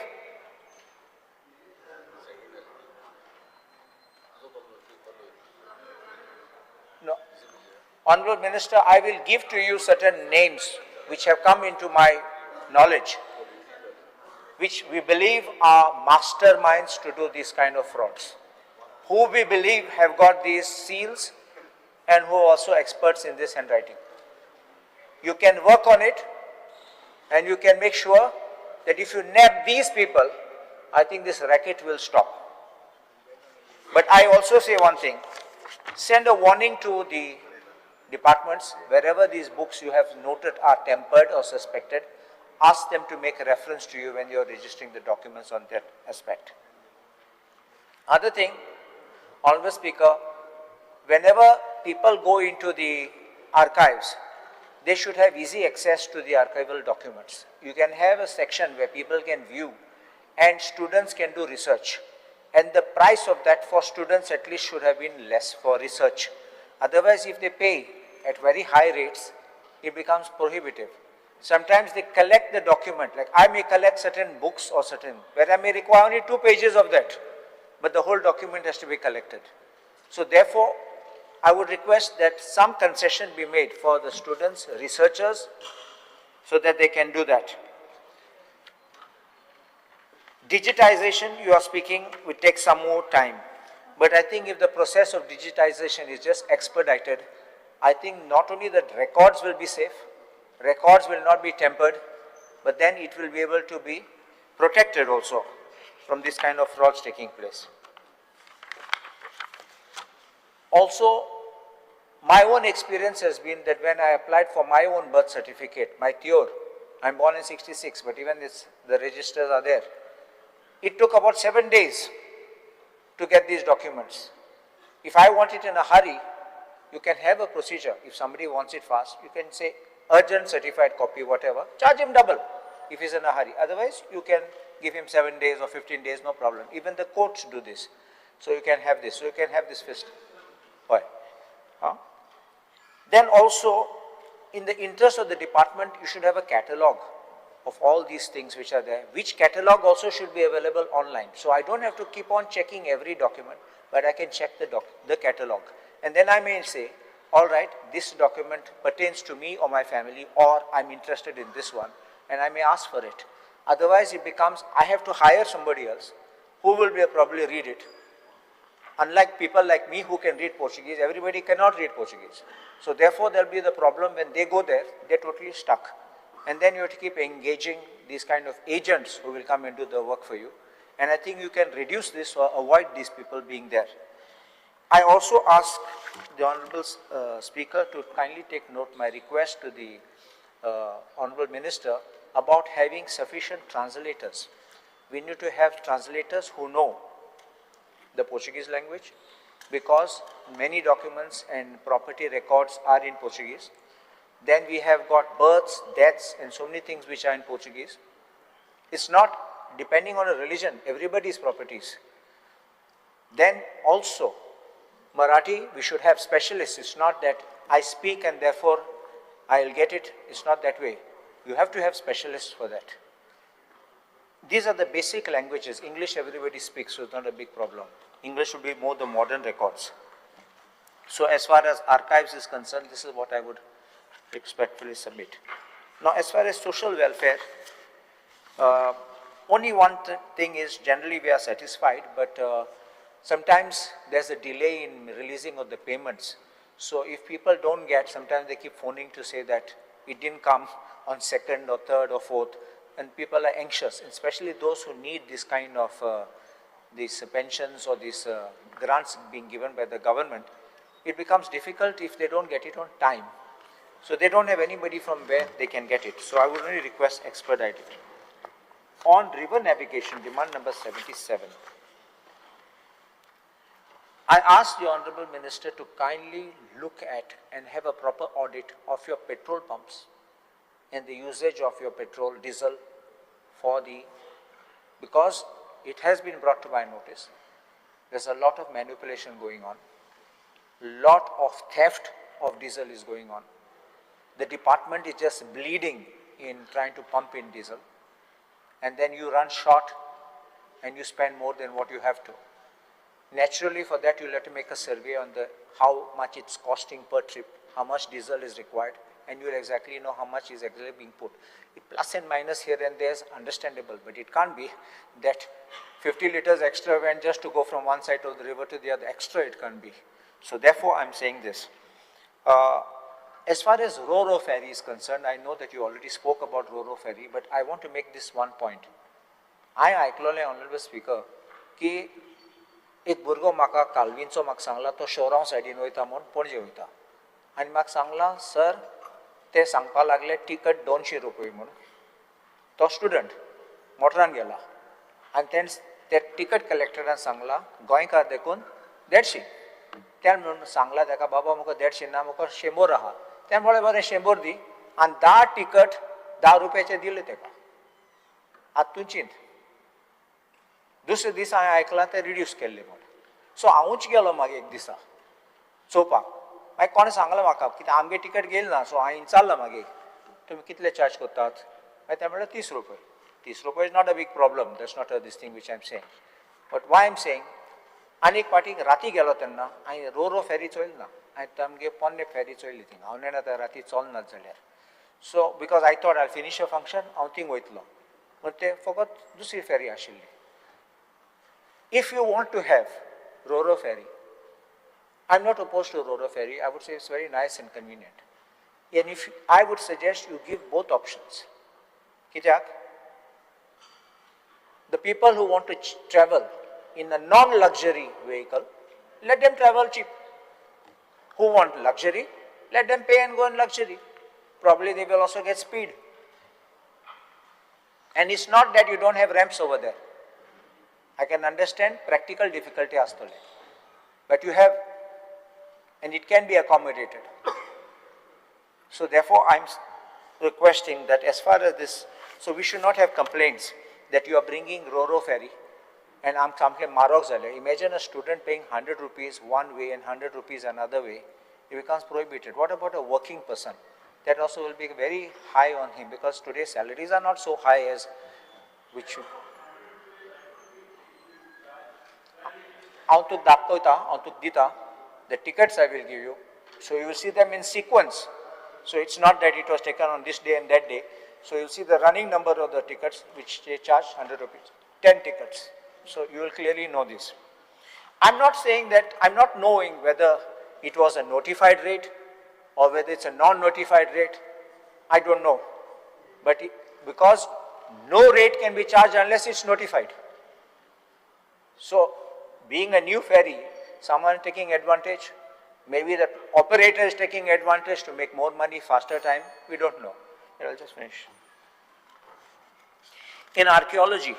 Honorable Minister, I will give to you certain names which have come into my knowledge, which we believe are masterminds to do these kind of frauds, who we believe have got these seals and who are also experts in this handwriting. You can work on it and you can make sure that if you nab these people, I think this racket will stop. But I also say one thing, send a warning to the departments, wherever these books you have noted are tempered or suspected, ask them to make a reference to you when you are registering the documents on that aspect. Other thing, Honorable Speaker, whenever people go into the archives, they should have easy access to the archival documents. You can have a section where people can view and students can do research. And the price of that for students at least should have been less for research. Otherwise, if they pay at very high rates, it becomes prohibitive. Sometimes they collect the document, like I may collect certain books or certain, where I may require only 2 pages of that, but the whole document has to be collected. So therefore, I would request that some concession be made for the students, researchers, so that they can do that. Digitization, you are speaking, will take some more time. But I think if the process of digitization is just expedited, I think not only that records will be safe, records will not be tempered, but then it will be able to be protected also from this kind of frauds taking place. Also, my own experience has been that when I applied for my own birth certificate, my TIOR, I'm born in 66, but even the registers are there. It took about 7 days to get these documents. If I want it in a hurry, you can have a procedure. If somebody wants it fast, you can say urgent certified copy, whatever, charge him double if he's in a hurry. Otherwise, you can give him 7 days or 15 days, no problem. Even the courts do this. So you can have this. So you can have this fist. Why? Huh? Then also, in the interest of the department, you should have a catalog of all these things which are there, which catalog also should be available online. So I don't have to keep on checking every document, but I can check the catalog. And then I may say, all right, this document pertains to me or my family, or I'm interested in this one, and I may ask for it. Otherwise, it becomes, I have to hire somebody else who will probably read it. Unlike people like me who can read Portuguese, everybody cannot read Portuguese. So therefore, there'll be the problem when they go there, they're totally stuck. And then you have to keep engaging these kind of agents who will come and do the work for you. And I think you can reduce this or avoid these people being there. I also ask the Honorable Speaker to kindly take note my request to the Honorable Minister about having sufficient translators. We need to have translators who know the Portuguese language, because many documents and property records are in Portuguese. Then we have got births, deaths, and so many things which are in Portuguese. It's not depending on a religion, everybody's properties. Then also, Marathi, we should have specialists. It's not that I speak and therefore I'll get it. It's not that way. You have to have specialists for that. These are the basic languages. English everybody speaks, so it's not a big problem. English would be more the modern records. So as far as archives is concerned, this is what I would respectfully submit. Now, as far as social welfare, only one thing is generally we are satisfied, but sometimes there's a delay in releasing of the payments. So if people don't get, sometimes they keep phoning to say that it didn't come on 2nd or 3rd or 4th, and people are anxious, especially those who need this kind of these pensions or these grants being given by the government. It becomes difficult if they don't get it on time. So they don't have anybody from where they can get it. So I would only request expedite it. On river navigation, demand number 77. I asked the Honorable Minister to kindly look at and have a proper audit of your petrol pumps and the usage of your petrol, diesel because it has been brought to my notice. There's a lot of manipulation going on. Lot of theft of diesel is going on. The department is just bleeding in trying to pump in diesel. And then you run short and you spend more than what you have to. Naturally, for that, you'll have to make a survey on how much it's costing per trip, how much diesel is required, and you'll exactly know how much is actually being put. Plus and minus here and there is understandable, but it can't be that 50 liters extra went just to go from one side of the river to the other. Extra it can't be. So therefore, I'm saying this. As far as Ro-Ro ferry is concerned, I know that you already spoke about Ro-Ro ferry, but I want to make this one point. I ऐकलोलें Honorable Speaker की एक भुरगो म्हाका कालवींचो म्हाका सांगला तो शोरांव सायडीन वयता म्हूण पणजे वयता आनी म्हाका सांगला सर ते सांगपा लागले टिकट 200 रुपये म्हणून तो स्टुडंट मोटरान गेला आनी ते टिकट कलेक्टरान सांगला गोंयकार देखून 150 त्यान म्हणून सांगला ताका बाबा म्हाका 150 ना म्हाका 100 आहा त्यान म्हळें बरें 100 दी आनी 10 टिकट 10 रुपयाचे दिले ताका आतां तूं चिंत दुसरे दीस हांवें आयकलां ते रिड्यूस केल्ले म्हूण सो हांवूच गेलो मागीर एक दिसा चोवपाक मागीर कोणें सांगलें म्हाका कित्याक आमगे टिकट गेली ना सो हांवें विचारलो मागीर तुमी कितले चार्ज करतात मागीर ते म्हणलें 30 रुपये 30 रुपये is not a big problem that's not a this thing which I am saying but why I am saying आनी एक पाटी राती गेलो तेन्ना हांवें रो फेरी चोयली ना हांवें आमगे पोन्ने फेरी चोयली थिंग हांव नेणा आतां राती चोलनात जाल्यार so because I thought I finish a function हांव थिंग वयतलो पूण ते फकत दुसरी फेरी आशिल्ली If you want to have Ro-Ro ferry, I'm not opposed to Ro-Ro ferry. I would say it's very nice and convenient. And if I would suggest you give both options. Kitak, the people who want to travel in a non-luxury vehicle, let them travel cheap. Who want luxury, let them pay and go in luxury. Probably they will also get speed. And it's not that you don't have ramps over there. I can understand practical difficulty astole, but you have, and it can be accommodated. So therefore, I'm requesting that as far as this, so we should not have complaints that you are bringing Ro-Ro ferry and I'm something Marok Zale. Imagine a student paying 100 rupees one way and 100 rupees another way. It becomes prohibited. What about a working person? That also will be very high on him because today's salaries are not so high as which should. Untuk Dakota, untuk Dita, the tickets I will give you. So you will see them in sequence. So it's not that it was taken on this day and that day. So you'll see the running number of the tickets which they charge 100 rupees, 10 tickets. So you will clearly know this. I'm not saying that, I'm not knowing whether it was a notified rate or whether it's a non-notified rate. I don't know. But because no rate can be charged unless it's notified. So being a new ferry, someone taking advantage, maybe the operator is taking advantage to make more money, faster time, we don't know. Here, I'll just finish. In archaeology,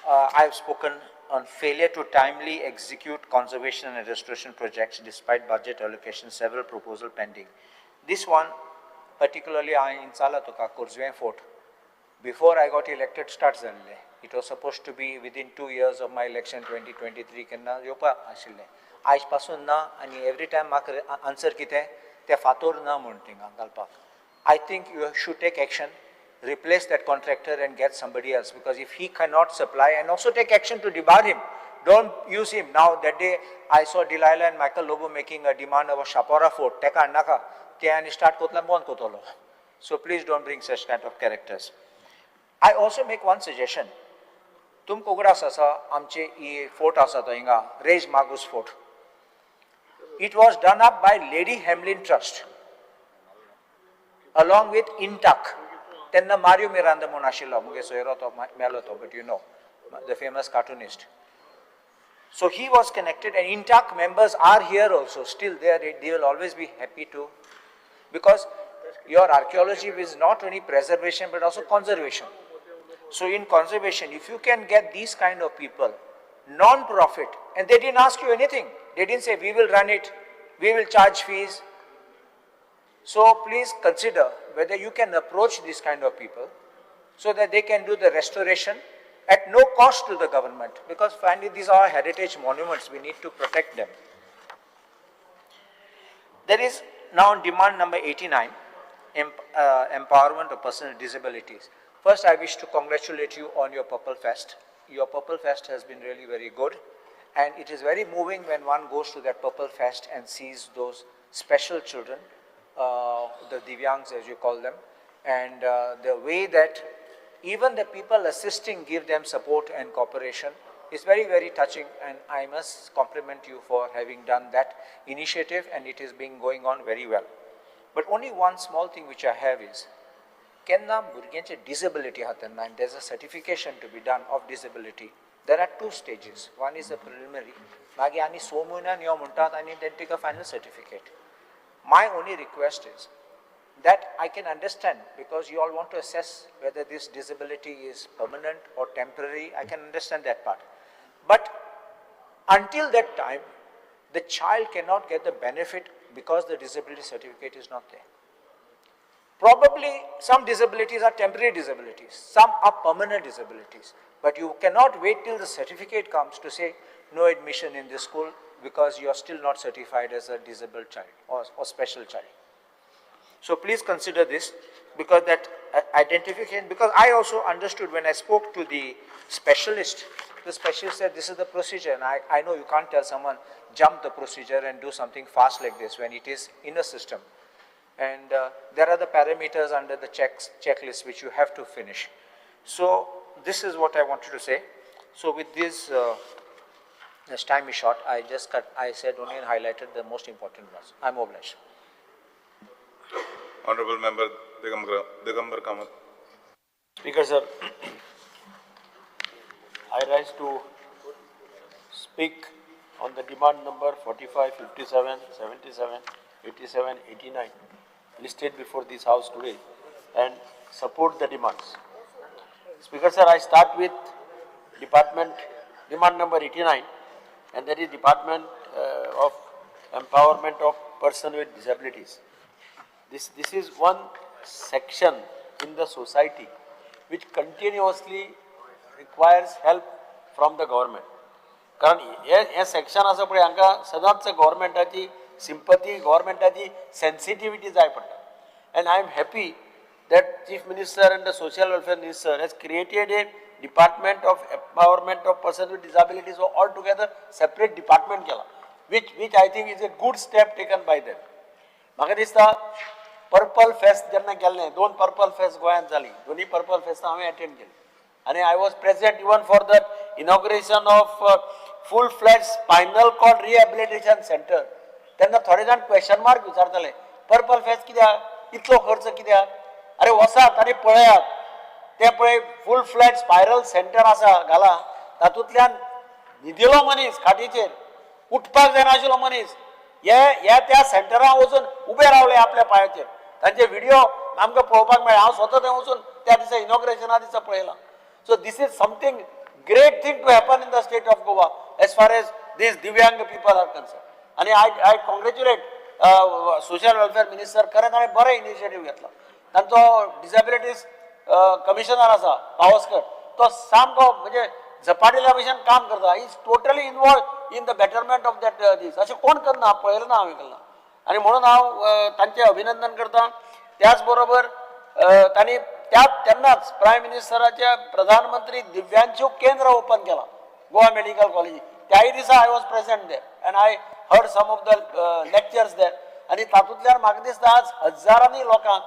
I have spoken on failure to timely execute conservation and restoration projects despite budget allocation, several proposals pending. This one, particularly in Salatoka, Kurzwein Fort, before I got elected, starts early. It was supposed to be within 2 years of my election, 2023, केन्ना येवपा आशिल्लें. आयज पासून ना आनी every time म्हाका answer कितें तें फातोर ना म्हूण थिंगा घालपाक. I think you should take action, replace that contractor and get somebody else because if he cannot supply and also take action to debar him. Don't use him. Now that day I saw Delilah and Michael Lobo making a demand of a Shapora Fort. Teka annaka te ani start kotla bon kotolo. So please don't bring such kind of characters. I also make one suggestion. तुम कोगडास आसा आमचे ही fort आसा तो हिंगा रेज Magos fort. It was done up by Lady Hamlin Trust along with Intac. Tenna Mario Miranda म्हणून आशिल्लो मुगे सोयरो तो मेलो तो, but you know, the famous cartoonist. So he was connected and Intac members are here also. Still there, they will always be happy to, because your archaeology is not only preservation but also conservation. So in conservation, if you can get these kind of people, non-profit, and they didn't ask you anything. They didn't say, we will run it, we will charge fees. So please consider whether you can approach these kind of people so that they can do the restoration at no cost to the government. Because finally these are heritage monuments, we need to protect them. There is now demand number 89, empowerment of persons with disabilities. First, I wish to congratulate you on your Purple Fest. Your Purple Fest has been really very good, and it is very moving when one goes to that Purple Fest and sees those special children, the Divyangs as you call them, and the way that even the people assisting give them support and cooperation is very, very touching, and I must compliment you for having done that initiative, and it is being going on very well. But only one small thing which I have is, केन्ना भुरग्यांचे disability हा तेन्ना, and there's a certification to be done of disability. There are two stages. One is the preliminary. मागीर आनी 6 म्हयन्यान यो म्हणटात and then take a final certificate. My only request is that I can understand, because you all want to assess whether this disability is permanent or temporary. I can understand that part. But until that time, the child cannot get the benefit because the disability certificate is not there. Probably some disabilities are temporary disabilities, some are permanent disabilities, but you cannot wait till the certificate comes to say no admission in this school because you are still not certified as a disabled child or special child. So please consider this, because that identification, because I also understood when I spoke to the specialist said this is the procedure, and I know you can't tell someone jump the procedure and do something fast like this when it is in a system. And there are the parameters under the checklist which you have to finish. So this is what I wanted to say. So with this, as time is short, I said only and highlighted the most important ones. I'm obliged. Honorable Member Digambar Kamath. Speaker sir, I rise to speak on the demand number 45, 57, 77, 87, 89 listed before this house today and support the demands. Speaker sir, I start with demand number 89, and that is Department of Empowerment of Persons with Disabilities. this is one section in the society which continuously requires help from the government. कारण हे section आसा पळय हांकां सदांच गव्हर्मेंटाची sympathy गव्हर्मेंटाची sensitivity जाय पडटा. And I am happy that Chief Minister and the Social Welfare Minister has created a Department of Empowerment of Persons with Disabilities, so altogether separate department केला, which I think is a good step taken by them. म्हाका दिसता purple fest जेन्ना गेल्लें 2 purple fest गोंयांत जाली, दोनी purple fest हांवें attend केली आनी I was present even for the inauguration of full-fledged spinal cord rehabilitation center. तेन्ना थोडे जाण क्वेश्चन मार्क विचारताले पर्पल फेस्ट कित्याक इतलो खर्च कित्याक. अरे वसात आनी पळयात ते पळय फूल फ्लॅट स्पायरल सेंटर आसा घाला तातूंतल्यान न्हिदिलो मनीस खाटीचेर उठपाक जायनाशिल्लो मनीस हे त्या सेंटरान वचून उबे रावले आपल्या पांयाचेर. तांचे व्हिडिओ आमकां पळोवपाक मेळ्ळे. हांव स्वता थंय वचून त्या दिसा इनॉग्रेशना दिसा पळयलां. So this is something great thing to happen in the state of Goa as far as these Divyang people are concerned. And I congratulate Social Welfare Minister खरें ताणें बरें इनिशिएटीव घेतला. तांचो डिसेबिलिटीज कमिशनर आसा पावसकर तो सामको म्हणजे झपाटिल्या भशेन काम करता. Is totally involved in the betterment of that this. अशें कोण करना पळयलें ना हांवें केन्ना. आनी म्हणून हांव तांचें अभिनंदन करता. त्याच बरोबर तांणी तेन्नाच प्रायम मिनिस्टराच्या प्रधानमंत्री दिव्यांचो केंद्र ओपन केला गोवा मेडिकल कॉलेज. त्याय दिसा I was present there and I heard some of the lectures there. आनी तातूंतल्यान म्हाका दिसता आज हजारांनी लोकांक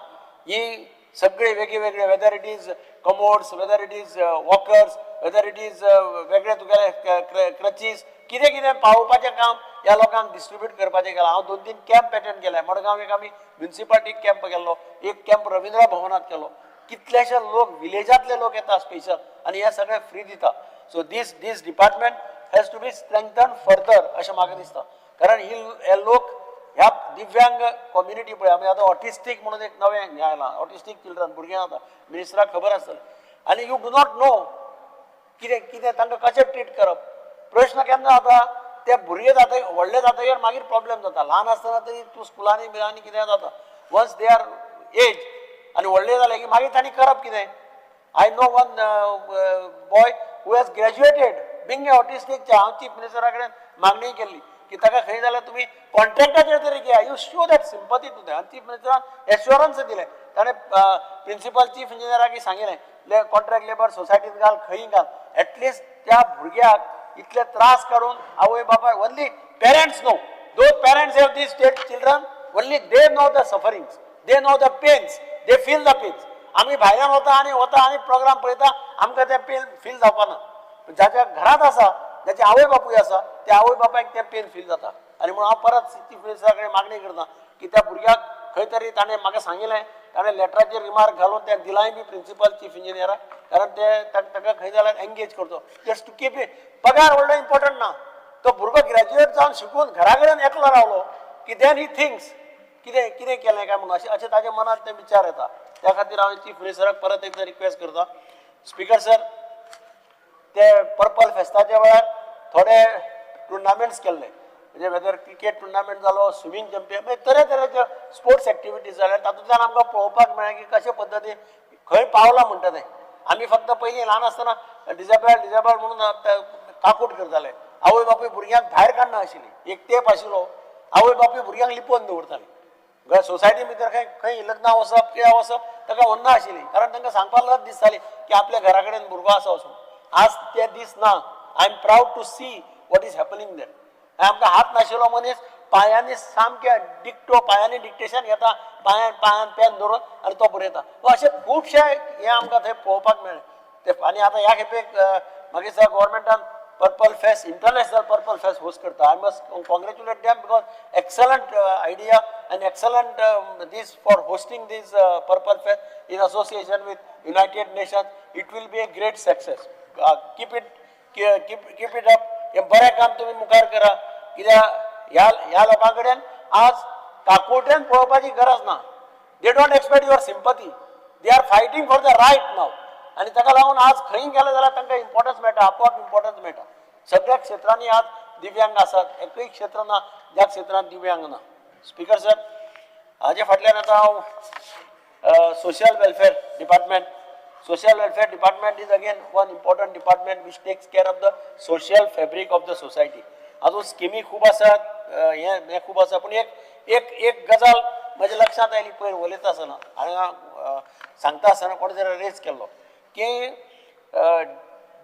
ही सगळे वेगळे वेगळे whether it is commodes, whether it is walkers, whether it is वेगळे तुगेले क्रचीस कितें कितें पावोवपाचें काम ह्या लोकांक डिस्ट्रिब्यूट करपाचें केलां. हांव 2-3 कॅम्प अटेंड केले. मडगांव एक आमी म्युन्सिपाल्टीक कॅम्प केल्लो, एक कॅम्प रविंद्र भवनात केलो. कितलेशे लोक विलेजांतले लोक येता स्पेशल आनी हे सगळे फ्री दिता. So this department has to be strengthen further अशें म्हाका दिसता. कारण हे लोक ह्या दिव्यांग कम्युनिटी पळय आमी आतां ऑटिस्टीक म्हणून एक नवें हें आयलां. ऑटिस्टीक चिल्ड्रन भुरग्यां आतां मिनिस्टराक खबर आसतलें. आनी यू डू नॉट नो कितें तांकां कशें ट्रीट करप. प्रश्न केन्ना जाता ते भुरगे जाता व्हडले जातकीर मागीर प्रॉब्लेम जाता. ल्हान आसतना तरी तूं स्कुलांनी बिलांनी कितें जाता. वन्स दे आर एज आनी व्हडले जाले की मागीर तांणी करप कितें. I know one boy who has graduated being a ऑटिस्टीकचे. हांव चीफ मिनिस्टरा कडेन मागणी केल्ली की ताका खंय जाल्यार तुमी कॉन्ट्रॅक्टाचेर तरी घ्या. You show that sympathy to them. Chief मिनिस्टरान एश्युरन्स दिलें. ताणें प्रिन्सिपल चीफ इंजिनियराक सांगिल्लें कॉन्ट्रॅक्ट लेबर सोसायटीत घाल खंय घाल. एटलिस्ट त्या भुरग्याक इतले त्रास काडून आवय बापाय only parents know. Those parents have this state children only they know the sufferings, they know the pains, they feel the pains. आमी भायल्यान वता आनी प्रोग्राम पळयता आमकां ते पेन फील जावपाना. ज्याच्या घरांत आसा ज्याचे आवय बापूय आसा त्या आवय बापायक ते पेन फील जाता. आनी म्हणून हांव परत चीफ मिनिस्टरा कडेन मागणी करता की त्या भुरग्याक खंय तरी ताणें म्हाका सांगिल्लें ताणें लेटराचेर रिमार्क घालून तें दिलाय बी प्रिन्सिपल चीफ इंजिनियराक. कारण ते ताका खंय जाल्यार एंगेज करचो जस्ट टू कीप इट. पगार व्हडलो इम्पॉर्टंट ना. तो भुरगो ग्रॅज्युएट जावन शिकून घरा कडेन एकलो रावलो की देन ही थिंक्स कितें केलें काय म्हणून अशें ताच्या मनांत ते विचार येता. त्या खातीर हांव चीफ मिनिस्टराक परत एकदा रिक्वेस्ट करता. स्पिकर सर ते पर्पल फेस्टाच्या वेळार थोडे टुर्नामेंट्स केल्ले म्हणजे वेदर क्रिकेट टुर्नामेंट जालो, स्विमींग चॅम्पियन म्हणजे तरेतरेच्यो स्पोर्ट्स एक्टिविटीज जाल्यार तातूंतल्यान आमकां पळोवपाक मेळ्ळें की कशे पद्दतीन खंय पावलां म्हणटा तें. आमी फक्त पयलीं ल्हान आसतना डिजेबल म्हणून काकूट करताले. आवय बापूय भुरग्यांक भायर काडना आशिल्ली. एक तेप आशिल्लो आवय बापूय भुरग्यांक लिपोवन दवरताली. सोसायटी भितर खंय लग्नां वचप कित्याक वचप ताका वन्ना आशिल्ली. कारण तांकां सांगपाक लज दिसताली की आपल्या घरा कडेन भुरगो आसा वचून. आज ते दीस ना. I am proud to see what is happening there. आमकां हात नाशिल्लो मनीस पांयांनी सामके डिक्टो पांयांनी डिक्टेशन घेता पांयान पेन धरून आनी तो बरयता. अशें खुबशे हें आमकां थंय पळोवपाक मेळ्ळें. आनी आतां ह्या खेपेक म्हाका दिसता गव्हर्मेंटान purple fest international purple fest host करता. I must congratulate them because excellent idea and excellent this for hosting this Purple Fest in association with United Nations. It will be a great success. Keep it up. हे बरें काम तुम्ही मुखार करा. कित्याक ह्या लोकां कडेन आज काकोट्यान पळोवपाची गरज ना. They don't expect your sympathy. They are fighting for the right now. आनी ताका लागून आज खंय गेले जाल्यार तांकां इम्पॉर्टन्स मेळटा, आपोआप इम्पॉर्टन्स मेळटा. सगळ्या क्षेत्रांनी आज दिव्यांग आसात. एकूय क्षेत्र ना ज्या क्षेत्रांत दिव्यांग ना. स्पीकर सर हाजे फाटल्यान आतां हांव social welfare department. Social welfare department is again one important department which takes care of the social fabric of the society. अजून स्किमी खूब आसात, हे खूब आसा, पूण एक गजाल म्हज्या लक्षांत आयली पयर उलयता आसतना हांगा सांगता आसतना कोणे जर रेज केल्लो की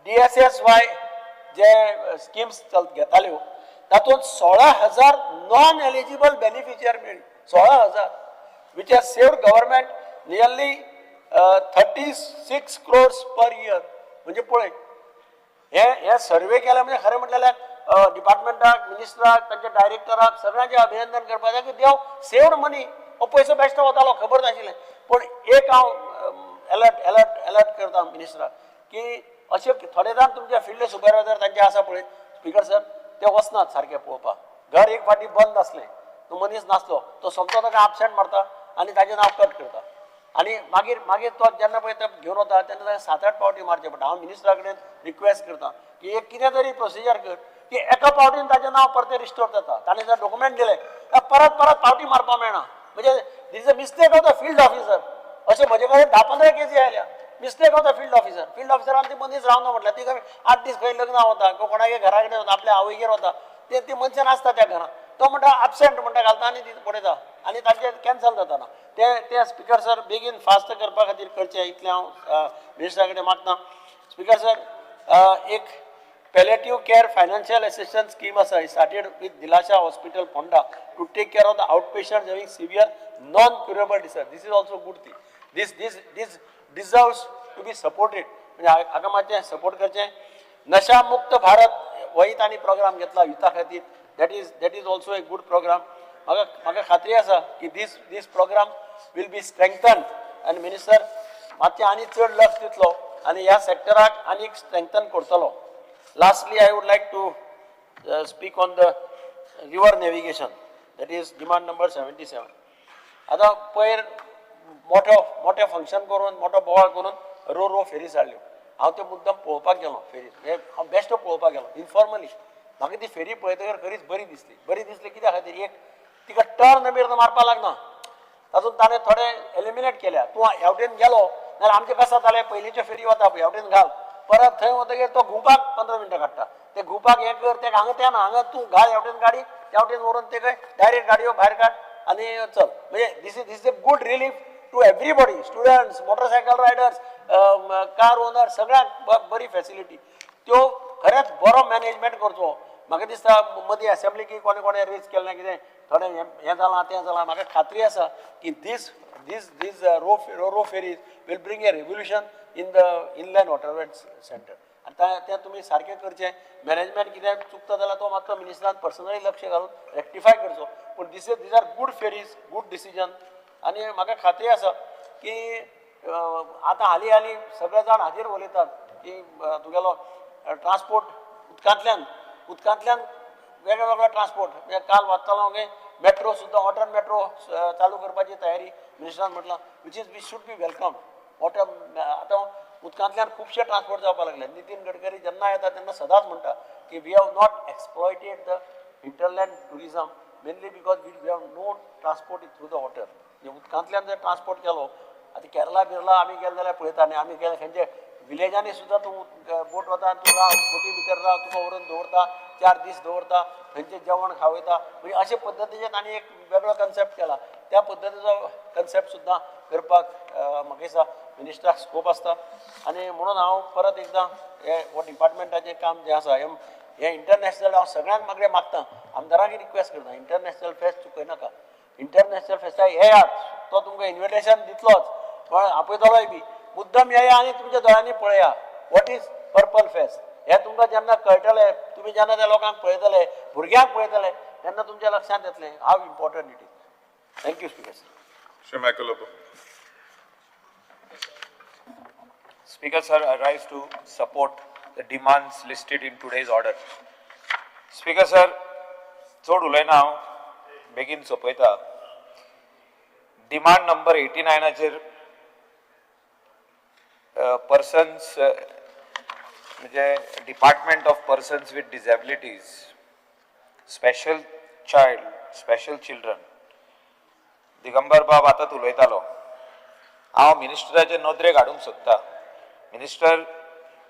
DSSY जे स्किम्स घेताल्यो तातूंत 16,000 नॉन एलिजिबल बेनिफिशियर मेळ्ळी. 16,000 which has saved government nearly 36 crores per year. म्हणजे पळय हे सर्वे केला म्हणजे खरें म्हटल्यार डिपार्टमेंटाक, मिनिस्टराक, तांच्या डायरेक्टराक सगळ्यांचे अभिनंदन करपाचें की देव सेव्ड मनी. हो पयसो बेश्टो वतालो खबर नाशिल्लें. पूण एक हांव अलर्ट करता मिनिस्टराक की अशे थोडे जाण तुमचे फिल्ड सुपरवायझर तांचे आसा पळय स्पीकर सर ते वचनात सारके पळोवपाक. घर एक फावटी बंद आसलें, तो मनीस नासलो, तो सोमतो ताका एबसेंट मारता आनी ताचें नांव कट करता. आणि मागीर तो जेन्ना पळय तो घेवन वता तेन्ना ताका 7-8 पावटी मारचे पडटा. हांव मिनिस्टरा कडेन रिक्वेस्ट करता की एक कितें तरी प्रोसिजर कर की एका पावटीन ताचें नांव परते रिस्टोर जाता. ताणें जर डॉक्युमेंट दिलें परत पावटी मारपाक मेळना. म्हणजे this a mistake of the field officer. अशें म्हजे कडेन 10-15 केसी आयल्या. मिस्टेक ऑफ द फील्ड ऑफिसरान ती मनीस रावना म्हटल्यार ती 8 दीस खंय लग्ना वता कोणागे घरा कडेन वता आपल्या आवयगेर वता ती मनशान आसता त्या घरान. तो म्हणटा एबसेंट म्हणटा घालता आनी ती पळयता आनी ताचें कॅन्सल जाता. ते स्पीकर सर बेगीन फास्ट करपा खातीर करचें इतलें हांव मिनिस्टरा कडेन मागतां. स्पीकर सर एक palliative care financial assistance scheme आसा started with Dilasha hospital Ponda to take care of the out patients having severe non curable disorder. This is also good thing. This deserves to be supported. म्हणजे हाका मातशें support करचें. नशा मुक्त भारत वही तांणी programme घेतला युथा खातीर. that is also a good program. म्हाका खात्री आसा की this program will be strengthened and minister मातशें आनी चड लक्ष दितलो आनी ह्या सेक्टराक आनीक स्ट्रेंथन करतलो. Lastly, I would like to speak on the river navigation, that is demand number 77. आता पयर मोठे फंक्शन करून मोठो बोवाळ करून रो फेरीज हाडल्यो. हांव त्यो मुद्दम पळोवपाक गेलो फेरीज. हांव बेश्टो पळोवपाक गेलो इन्फॉर्मली. म्हाका ती फेरी पळयतकर खरीच बरी दिसली. कित्या खातीर एक तिका टर्न बिर्न मारपाक लागना. तातूंत ताणें थोडे एलिमिनेट केल्या. तूं हेवटेन गेलो जाल्यार आमचें कशें जातालें पयलींच्यो फेरी वता पळय हेवटेन घाल परत थंय वतकीर तो घुवपाक 15 मिनटां काडटा. ते घुवपाक हें कर तें हांगा तें ना हांगा तूं घाल हेवटेन गाडी हेवटेन व्हरून ते डायरेक्ट गाडयो भायर काड आनी चल. म्हणजे this is a good relief to everybody. Students, motorcycle riders, car owner सगळ्यांक बरी फॅसिलिटी. त्यो खरेंच बरो मॅनेजमेंट करचो. म्हाका दिसता मदीं असेंब्ली की कोणे रेज केलें कितें थोडें हें जालां तें जालां. म्हाका खात्री आसा की this ro ferries will bring a revolution in the inland waterways center. आनी तें तुमी सारकें करचें. मॅनेजमेंट कितें चुकता जाल्यार तो मातसो मिनिस्टरान पर्सनली लक्ष घालून रेक्टिफाय करचो. पूण this are good ferries, good decision. आनी म्हाका खात्री आसा की आतां हालीं सगळे जाण हाजेर उलयतात की तुगेलो ट्रान्सपोर्ट उदकांतल्यान वेगळो ट्रान्सपोर्ट. काल वाचतालो हांवें मेट्रो सुद्दां वॉटर मेट्रो चालू करपाची तयारी मिनिस्टरान म्हटलां we should be welcome. Water आतां उदकांतल्यान खुबशे ट्रान्सपोर्ट जावपाक लागले. नितीन गडकरी जेन्ना येता तेन्ना सदांच म्हणटा की we have not exploited the hinterland tourism mainly because we have no transport through the water. उदकांतल्यान जर ट्रान्सपोर्ट केलो आतां केरला बिरला आमी गेले जाल्यार पळयता आनी आमी गेले खंयचे विलेजांनी सुद्दां तूं बोट वता तूं राव बोटी भितर राव तुका व्हरून दवरता 4 दीस दवरता खंयचें जेवण खावयता. म्हणजे अशे पद्दतीचे तांणी एक वेगळो कन्सेप्ट केला. त्या पद्दतीचो कन्सेप्ट सुद्दां करपाक म्हाका दिसता मिनिस्टराक स्कोप आसता. आनी म्हणून हांव परत एकदां हे डिपार्टमेंटाचें काम जें आसा हें इंटरनॅशनल हांव सगळ्यांक मागणें मागता. आमदारांक रिक्वेस्ट करता इंटरनॅशनल फेस्ट चुकयनाका. इंटरनॅशनल फेस्टाक येयात. तो तुमकां इन्विटेशन दितलोच पण आपयतलोय बी. मुद्दम येया आनी तुमच्या दोळ्यांनी पळया वॉट इज पर्पल फेस्ट. हें तुमकां जेन्ना कळटलें तुमी जेन्ना त्या लोकांक पळयतले भुरग्यांक पळयतले तेन्ना तुमच्या लक्षांत येतलें how important it is. Thank you speaker sir. Mr. Michael. Speaker sir, I rise to support the demands listed in today's order. Speaker sir, चड उलयना हांव बेगीन सोंपयता. डिमांड नंबर 89 पर्सन्स म्हणजे department of persons with disabilities, special children Digambar बाब आतां उलयतालो हांव मिनिस्टराचे नदरेक हाडूंक सोदता. मिनिस्टर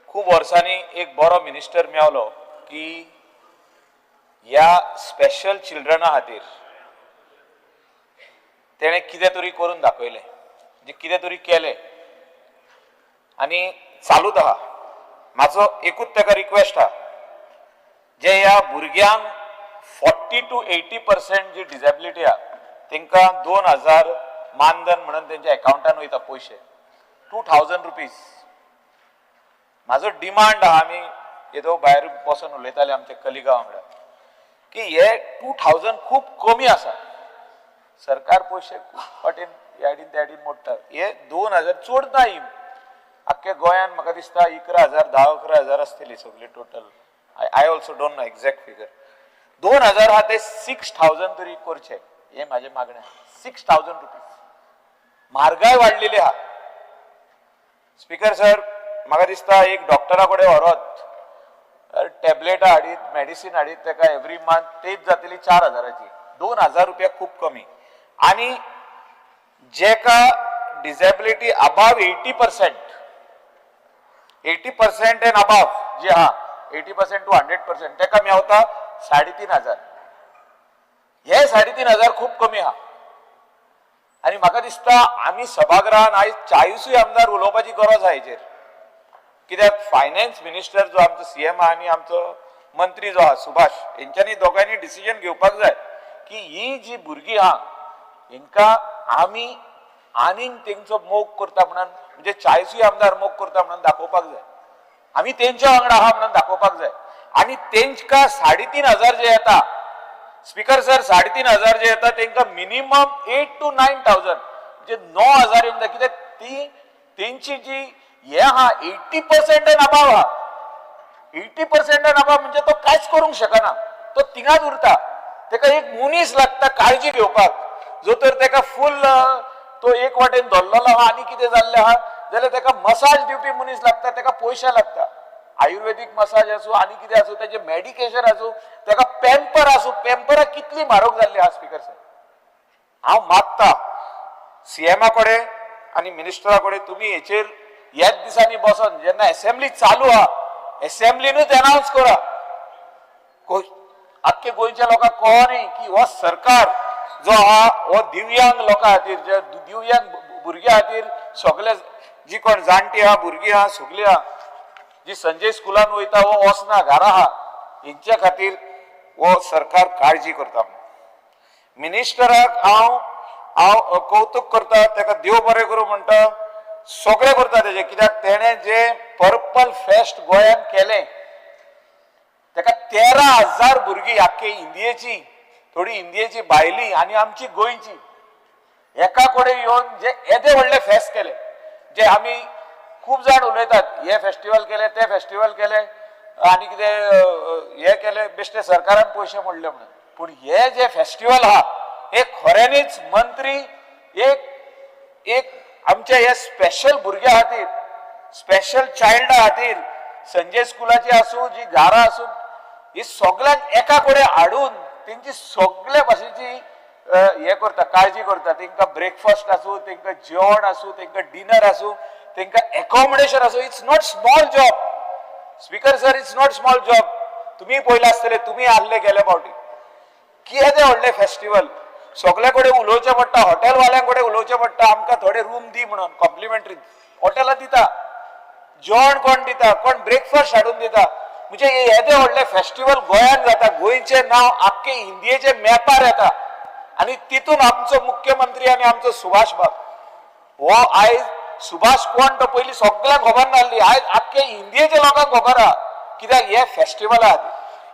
खूब वर्सांनी एक बरो मिनिस्टर मेळलो की ह्या स्पेशल चिल्ड्रना खातीर तेणें कितें तरी करून दाखयलें, म्हणजे कितें तरी केलें आनी चालूच आहा. म्हाजो एकूच ताका रिक्वेस्ट आहा, जे ह्या भुरग्यांक 40 to 80% जी डिसेबिलिटी आहा तांकां 2000 मानधन म्हणून तेंच्या अकाउंटान वयता पयशे, 2000 रुपीज. म्हाजो डिमांड आहा, आमी येदो भायर बसून उलयताले आमच्या कलिगा वांगडा, की हे 2000 खूब कमी आसा. सरकार पयशे खूब फाटीन ह्याडीन त्याडीन मोडटा. हे 2000 चड ना. ही आख्ख्या गोंयान म्हाका दिसता 11,000 10-11,000 आसतली सगळी total. I also don't know exact figure. 2000 हा ते 6000 तरी करचे, हे माझे मागणे. 6000 रुपीज. म्हारगाय वाडलेली आहा. स्पीकर सर, म्हाका दिसता एक डॉक्टरा कडेन व्हरत टॅबलेटां हाडीत, मेडिसीन हाडीत, ताका एवरी मंथ तेच जातली 4000ची. 2000 रुपया खूब कमी. आनी जेका डिसेबिलिटी अबाव 80% एंड अबाव जे आहा 80% to 100% ताका मेवता 3500. हे 3500 खूब कमी आहा. आनी म्हाका दिसता आमी सभागृहान आयज 40 आमदार उलोवपाची गरज आहा हेचेर. कित्याक फायनान्स मिनिस्टर जो आमचो सीएम आहा आनी आमचो मंत्री जो आहा सुभाष, हेंच्यांनी दोगांयनी डिसिजन घेवपाक जाय की ही जी भुरगीं आहा हांकां आमी आनीक तेंचो मोग करता म्हणून, म्हणजे 40 आमदार मोग करता म्हणून दाखोवपाक जाय. आमी तेंच्या वांगडा आहा म्हणून दाखोवपाक जाय. आनी तेंका 3500 जे येता, स्पीकर सर, 3500 जे येता तांकां मिनिमम 8 to 9000 म्हणजे 9000 येवंक जाय. कित्याक ती तेंची जी हे आहा 80% एंड अबाव आहा. 80% एंड अबाव म्हणजे तो कांयच करूंक शकना, तो थिंगाच उरता. ताका एक मनीस लागता काळजी घेवपाक, जो तर ताका फुल तो एक वाटेन धरलेलो आहा आनी कितें जाल्लें आहा जाल्यार ताका मसाज दिवपी मनीस लागता, ताका पयशे लागता. आयुर्वेदीक मसाज आसूं आनी कितें आसूं, तेजें मेडिकेशन आसूं, ताका पॅम्पर आसूं. पॅम्परां कितली म्हारग जाल्ली आहा स्पीकर सर. हांव मागता सीएमा कडेन आनी मिनिस्टरा कडेन तुमी हेचेर ह्याच दिसांनी बसून जेन्ना असेंब्ली चालू आहा असेंब्लीनूच अनाउन्स करा. आख्खे गोंयच्या लोकांक कळोनी की हो सरकार जो आहा हो दिव्यांग लोकां खातीर, जे दिव्यांग भुरग्यां खातीर, सगळे जी कोण जाणटी आहा, भुरगीं आहा, सगळीं आहा, जी संजय स्कुलान वयता वो वचना घरा आहा, हेंच्या खातीर हो सरकार काळजी करता. मिनिस्टराक हांव कौतुक करता, ताका देव बरें करूं म्हणटा. सगळें करता तेजे, कित्याक तेणें जे पर्पल फेस्ट गोंयांत केलें ताका 13,000 भुरगीं आख्खे इंडियेची, थोडी इंडियेची भायली आनी आमची गोंयची एका कडेन येवन जे येदे व्हडले फेस्ट केले, जे आमी खूब जाण उलयतात हे फेस्टिवल केले, ते फेस्टिवल केले आनी कितें हे केले, बेश्टे सरकारान पयशे मोडले म्हणून. पूण हे जे फेस्टिवल आहा हे खऱ्यांनीच मंत्री एक आमच्या हे स्पेशल भुरग्यां खातीर, स्पेशल चायल्डा खातीर, संजय स्कुलाची आसूं, जी घरां आसूं, ही सगळ्यांक एका कडेन हाडून तेंची सगळे भाशेची हे करता, काळजी करता. तांकां ब्रेकफास्ट आसूं, तांकां जेवण आसूं, तांकां डिनर आसूं, तांकां एकोमोडेशन आसूं. It's not small job speaker sir, it's not small job. तुमी पयले आसतले, तुमी आसले गेले फावटी. कितें व्हडले फेस्टिवल, सगळे कडेन उलोवचें पडटा, हॉटेलवाल्यांक कडेन उलोवचें पडटा, आमकां थोडे रूम दी म्हणून कॉम्प्लिमेंटरी. हॉटेलां दिता, जेवण कोण दिता, कोण ब्रेकफास्ट हाडून दिता. म्हणजे येदे व्हडले फेस्टिवल गोंयांत जाता, गोंयचें नांव आख्खे इंडियेचे मॅपार येता. आनी तितून आमचो मुख्यमंत्री आनी आमचो सुभाष बाब हो आयज, सुभाष कोण तो पयलीं सगळ्यांक खबर नासली, आयज आख्खे इंडियेच्या लोकांक खबर आहा. कित्याक हे फेस्टिवल आहा,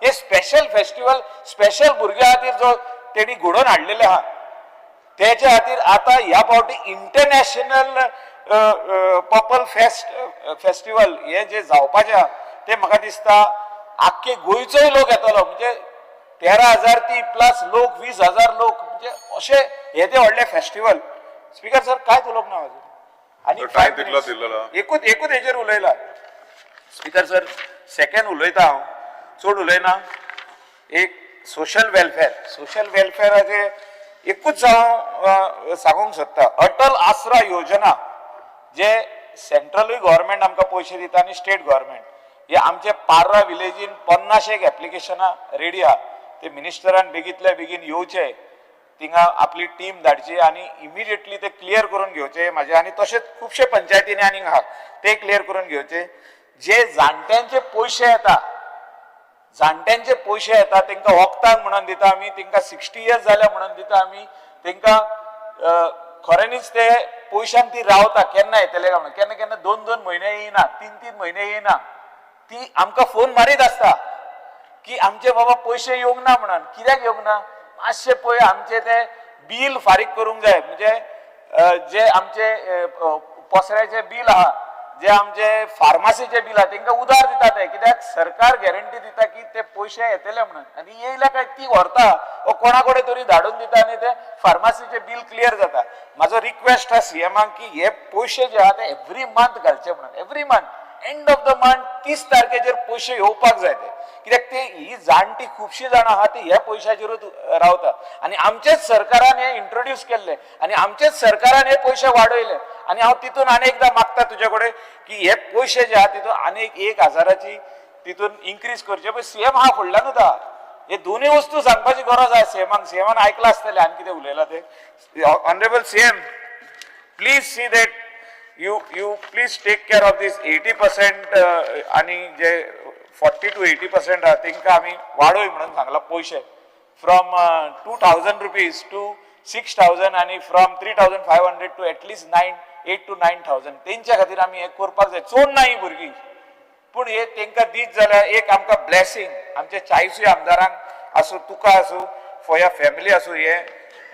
हे स्पेशल फेस्टिवल, स्पेशल भुरग्यां खातीर जो तेणी घडोवन हाडलेले आहा, तेच्या खातीर आतां ह्या फावटी इंटरनॅशनल पर्पल फेस्टिवल हे जे जावपाचें आहा ते म्हाका दिसता आख्खे गोंयचोय लोक येतलो. म्हणजे 13,000 ती प्लस लोक, 20,000 लोक, म्हणजे अशे येदे व्हडले फेस्टिवल. स्पीकर सर कांयच उलोवंक ना अजून. आनी एकूच हेचेर उलयला स्पीकर सर. सेकंड उलयता हांव, चड उलयना. एक सोशल वेलफेअराचे एकूच हांव सांगूंक सोदता, अटल आसरा योजना जे सेंट्रलूय गव्हर्मेंट आमकां पयशे दिता आनी स्टेट गव्हर्मेंट, हे आमचे पार्रा विलेजीन 50 एप्लिकेशनां रेडी आहा. ते मिनिस्टरान बेगीतल्या बेगीन येवचे, थिंगा आपली टीम धाडची आनी इमिडिएटली ते क्लियर करून घेवचे म्हाजे. आनी तशेंच खुबशे पंचायतींनी आनीक आहा ते क्लियर करून घेवचे. जे जाणट्यांचे पयशे येता, जाणट्यांचे पयशे येता तांकां वखदाक म्हणून दिता आमी, तांकां 60 इयर्स जाल्या म्हणून दिता आमी, तांकां खऱ्यांनीच ते पयशांक ती रावता. केन्ना येतले काय म्हणून, केन्ना केन्ना 2-2 म्हयने येयना, 3-3 म्हयने येयना. ती आमकां फोन मारीत आसता की आमचे बाबा पयशे येवंक ना म्हणून. कित्याक येवंक ना? मातशे पळय आमचे ते बील फारीक करूंक जाय. म्हणजे जे आमचे पोसऱ्याचे बील आहा, जे आमचे फार्मासीचे बील आहा, तांकां उधार दिता ते. कित्याक सरकार गॅरंटी दिता की ते पयशे येतले म्हणून, आनी येयल्या काय ती व्हरता वा कोणा कडेन तरी धाडून दिता आनी ते फार्मासीचे बील क्लियर जाता. म्हाजो रिक्वेस्ट आहा सीएमाक की हे पयशे जे आहा ते एवरी मंथ घालचे म्हणून. Every month end of the month 30 तारखेचेर पयशे येवपाक जाय ते. कित्याक ते ही जाणटी खुबशीं जाणां आहा ती ह्या पयशाचेरूच रावता. आनी आमचेच सरकारान हे इंट्रोड्यूस केल्ले आनी आमचेच सरकारान हे पयशे वाडयले. आनी हांव तितून आनी एकदां मागता तुजे कडेन की हे पयशे जे आहा तितून आनी 1000ची तितून इन्क्रीज करचे. पळय सीएम हा फुडल्यानूच आहा. हे दोनूय वस्तू सांगपाची गरज आहा सीएमाक. सीएमान आयकला आसतलें आनी कितें उलयलां ते. Honourable CM, please see that you please take care of this 80% आणि जे 40 to 80% आहा तांकां आमी वाडोय म्हणून सांगला पयशे. फ्रॉम 2000 रुपीज टू 6000 आणि फ्रॉम 3500 टू एटलीस्ट 8 to 9000. तेंच्या खातीर आमी हे करपाक जाय. चोड ना ही भुरगीं, पूण हे तांकां दीत जाल्यार एक आमकां ब्लेसिंग. आमचे 40 आमदारांक आसूं, तुका आसूं, फॉर युअर फॅमिली आसूं, हे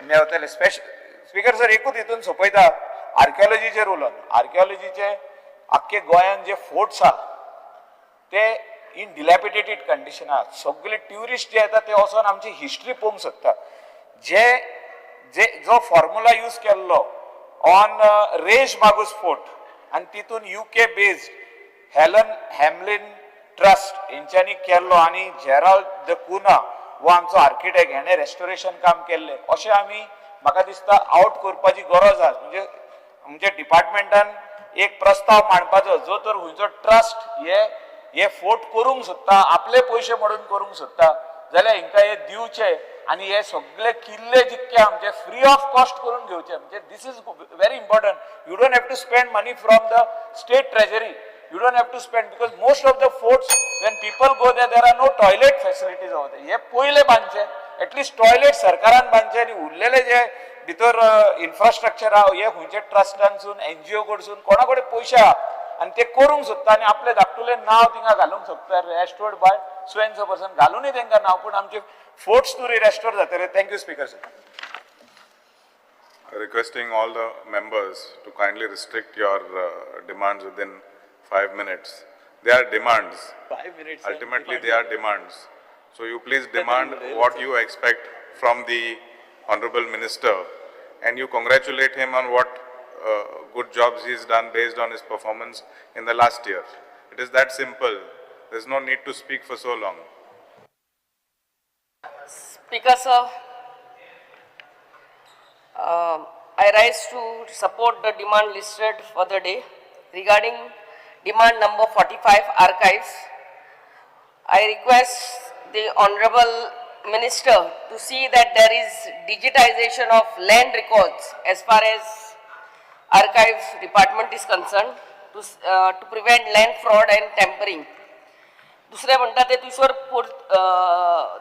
मेळटलें. स्पीकर सर, एकूच हितून सोंपयता आर्किओलॉजीचेर उलोवन. आर्किओलॉजीचे आख्खे गोंयान जे फोर्ट्स आहा ते इन डिलॅपिडेटेड कंडिशन आहा. सगळे ट्युरिस्ट जे येता ते वचोन आमची हिस्ट्री पळोवंक सोदता. जो फॉर्म्युला यूज केल्लो ऑन रेज मागूस फोर्ट आनी तितून UK based Helen Hamlyn trust हेंच्यांनी केल्लो आनी जेराल्ड द कुना हो आमचो आर्किटेक्ट हेणे रेस्टोरेशन काम केल्लें, अशें आमी म्हाका दिसता आउट करपाची गरज आहा. म्हणजे डिपार्टमेंटान एक प्रस्ताव मांडपाचो जो तर हुंयचो ट्रस्ट हे फोर्ट करूंक सोदता, आपले पयशे मोडून करूंक सोदता जाल्यार हिंकां हे दिवचे आनी हे सगळे किल्ले जितके आमचे फ्री ऑफ कॉस्ट करून घेवचे. म्हणजे this is very important. You don't have to spend money from the state treasury. You don't have to spend because most of the forts, when people go there are no toilet facilities over there. हे पहिले बांदचे, at least toilet सरकारान बांदचे आनी उरलेले जे भितर infrastructure आहा हे खंयचे ट्रस्टांसून NGO कडसून कोणा कडेन पयशे आहा आनी ते करूंक सोदता आनी आपले धाकटुले नांव थिंगा घालूंक सोदता. Restored by so and so person घालूनय तांकां नांव, पूण आमचे फोर्ट्स तरी रेस्टोर जातले. Thank you speaker sir. Requesting all the members to kindly restrict your demands within 5 minutes. They are demands. 5 minutes. Ultimately, they are demands. So you please demand what you expect from the Honorable Minister and you congratulate him on what good jobs he's done based on his performance in the last year. It is that simple. There's no need to speak for so long. Speaker sir, I rise to support the demand listed for the day. Regarding demand number 45, archives, I request the Honorable Minister to see that there is digitization of land records as far as archives department is concerned to prevent land fraud and tampering. दुसरे म्हणटा ते तुसर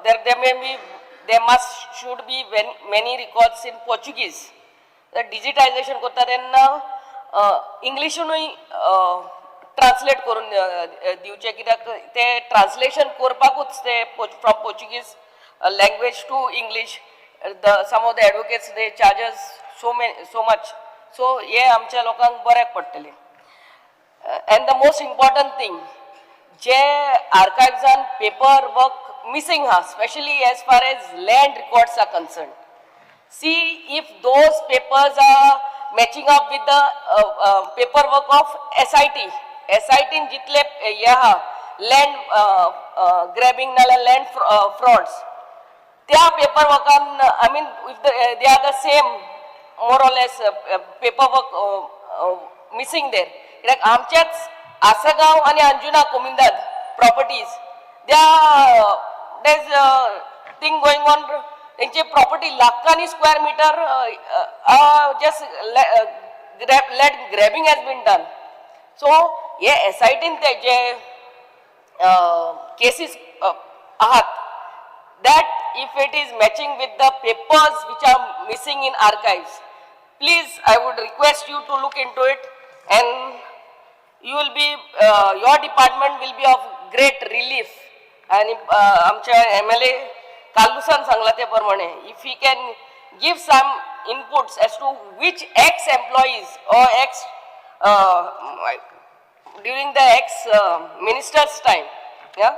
there should be many records in Portuguese. The digitization करता तेन्ना इंग्लिशूनय translate करून दिवचे, कित्याक ते translation करपाकूच ते from Portuguese language to English some of the advocates they charges so much. So हे आमच्या लोकांक बऱ्याक पडटले. And the most important thing, जे आर्कायव्जान पेपर वर्क मिसिंग आहा, specially as far as land records are concern. See if those papers are matching up with the paperwork of SIT. SIT in जितले ये हा land grabbing नाल्या land frauds त्या paper वर्कान I mean if they are the same more or less paper work missing there कित्याक आमचेच आसगांव आनी अंजुना कोमिंदाद properties there is thing going on तेंची प्रॉपर्टी लाखांनी square meter just land grabbing has been done so हे एसआयटीन ते जे cases ahat that if it is matching with the papers which are missing in archives, please I would request you to look into it and you will be your department will be of great relief and आमच्या MLA कालुसान सांगला ते प्रमाणे if he can give some inputs as to which ex-employees or during the ex-minister's time, yeah,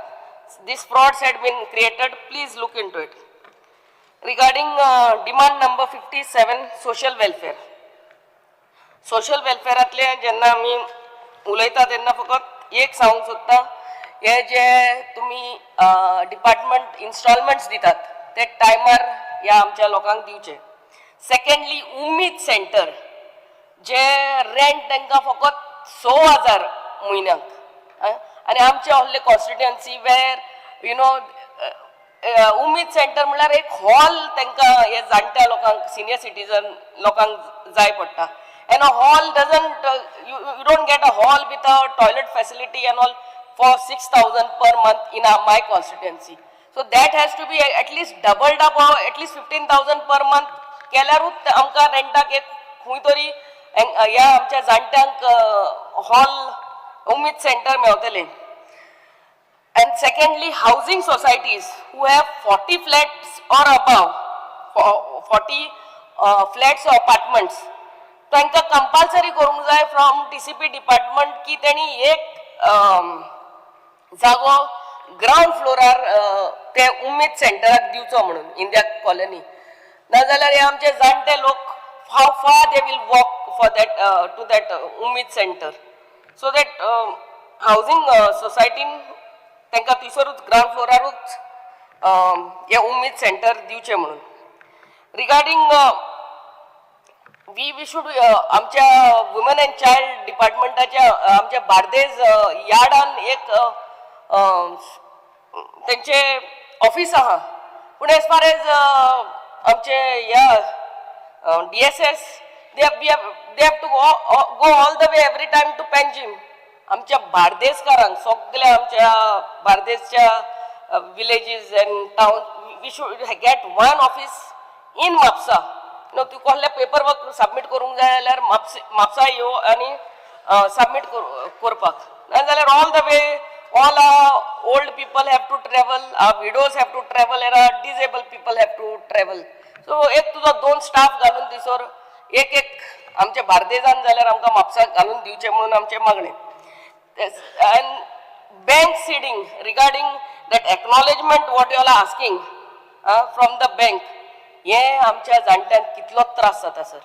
these frauds had been created. Please look into it. Regarding demand number 57, social welfare. Social welfare atle jenna ami उलयता तेन्ना फकत एक सांगूंक सोदता हे जे तुमी department instalments दितात ते टायमार ह्या आमच्या लोकांक दिवचे. सेकंडली उमीद सेंटर जे रेंट तांकां फकत 6,000 म्हयन्याक आनी आमचे आहले कॉन्स्टिट्युएन्सी वेर यू नो उमीद सेंटर म्हळ्यार एक हॉल तांकां हे जाणट्या लोकांक सिनियर सिटीजन लोकांक जाय पडटा and a hall doesn't you don't get a hall with a toilet facility and all for 6,000 per month in my constituency so that has to be at least doubled up at least 15,000 per month केल्यारूच आमकां रेंटाक एक खंय तरी ह्या आमच्या जाणट्यांक hall उमीद सेंटर मेळटले. And secondly, housing societies who have 40 flats or above, 40 flats or apartments, तांकां कंपल्सरी करूंक जाय फ्रॉम TCP डिपार्टमेंट की तेणी एक जागो ग्राउंड फ्लोरार ते उमेद सेंटराक दिवचो म्हणून इन त्या कॉलनी नाजाल्यार हे आमचे जाणटे लोक how far they will walk for that to that Umed center so that housing society तांकां तिसरूच ग्राउंड फ्लोरारूच हे उमेद सेंटर दिवचे म्हणून. रिगार्डिंग वी शूड आमच्या वुमन अँड चायल्ड डिपार्टमेंटाच्या आमच्या बार्देज यार्डान एक तेंचे ऑफिस आहा पूण एज फार एज आमचे ह्या DSS they have to go all the way every time to Panjim. आमच्या बार्देसकारांक सगळ्या आमच्या बार्देसच्या villages and town we should get one office in Mapusa नो तूं कसले पेपर वर्क सबमीट करूंक जाय जाल्यार म्हापसा यो आनी सबमीट करपाक नाजाल्यार all the way all our old people have to travel, our widows have to travel, and our disabled people have to travel. So एक तुझो 2 स्टाफ घालून दिसोर एक आमच्या बार्देजान जाल्यार आमकां म्हापसाक घालून दिवचे म्हणून आमचे मागणे. And bank seeding regarding that acknowledgement what you all are asking from the bank, हे आमच्या जाणट्यांक कितलो त्रास जाता सर.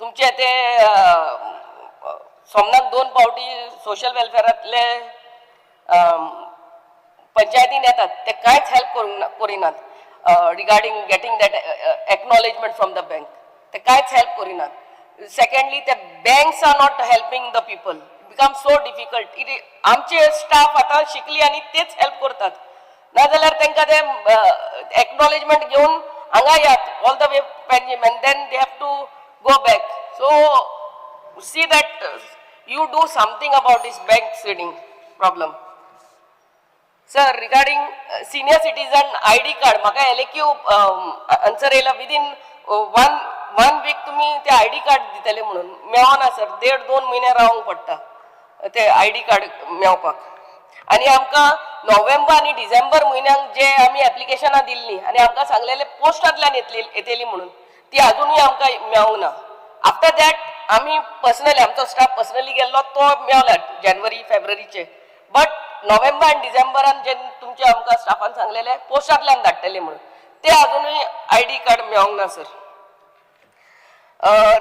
तुमचे ते सोमनाथ 2 पावटी सोशल वेलफेअरांतले पंचायतीन येतात ते कांयच हेल्प करिनात regarding getting that acknowledgement from the bank ते कांयच हेल्प करिनात. सेकंडली ते banks are not helping the people become so difficult. आमचे स्टाफ आतां शिकली आनी तेच हेल्प करतात नाजाल्यार तांकां ते एक्नॉलेजमेंट घेवन हांगा यात all the way Panjim and then they have to go back. So see that you do something about this bank seeding problem. Sir, regarding senior citizen ID card, म्हाका LAQ आन्सर येयला within one week तुम्ही ते ID card दितले म्हणून मेळना sir. 1.5-2 म्हयने रावंक पडटा ते ID कार्ड मेळपाक. आनी आमकां नोव्हेंबर आनी डिसेंबर म्हयन्याक जे आमी एप्लिकेशनां दिल्लीं आनी आमकां सांगलेले पोस्टांतल्यान येतली म्हणून ती अजुनूय आमकां मेळूंक ना. आफ्टर दॅट आमी पर्सनली आमचो स्टाफ पर्सनली गेल्लो तो मेळला जानेवारी फेब्रुवारीचे. बट नोव्हेंबर आनी डिसेंबरान जे तुमचे आमकां स्टाफान सांगलेले पोस्टांतल्यान धाडटले म्हणून ते अजुनूय ID कार्ड मेळोंक ना सर.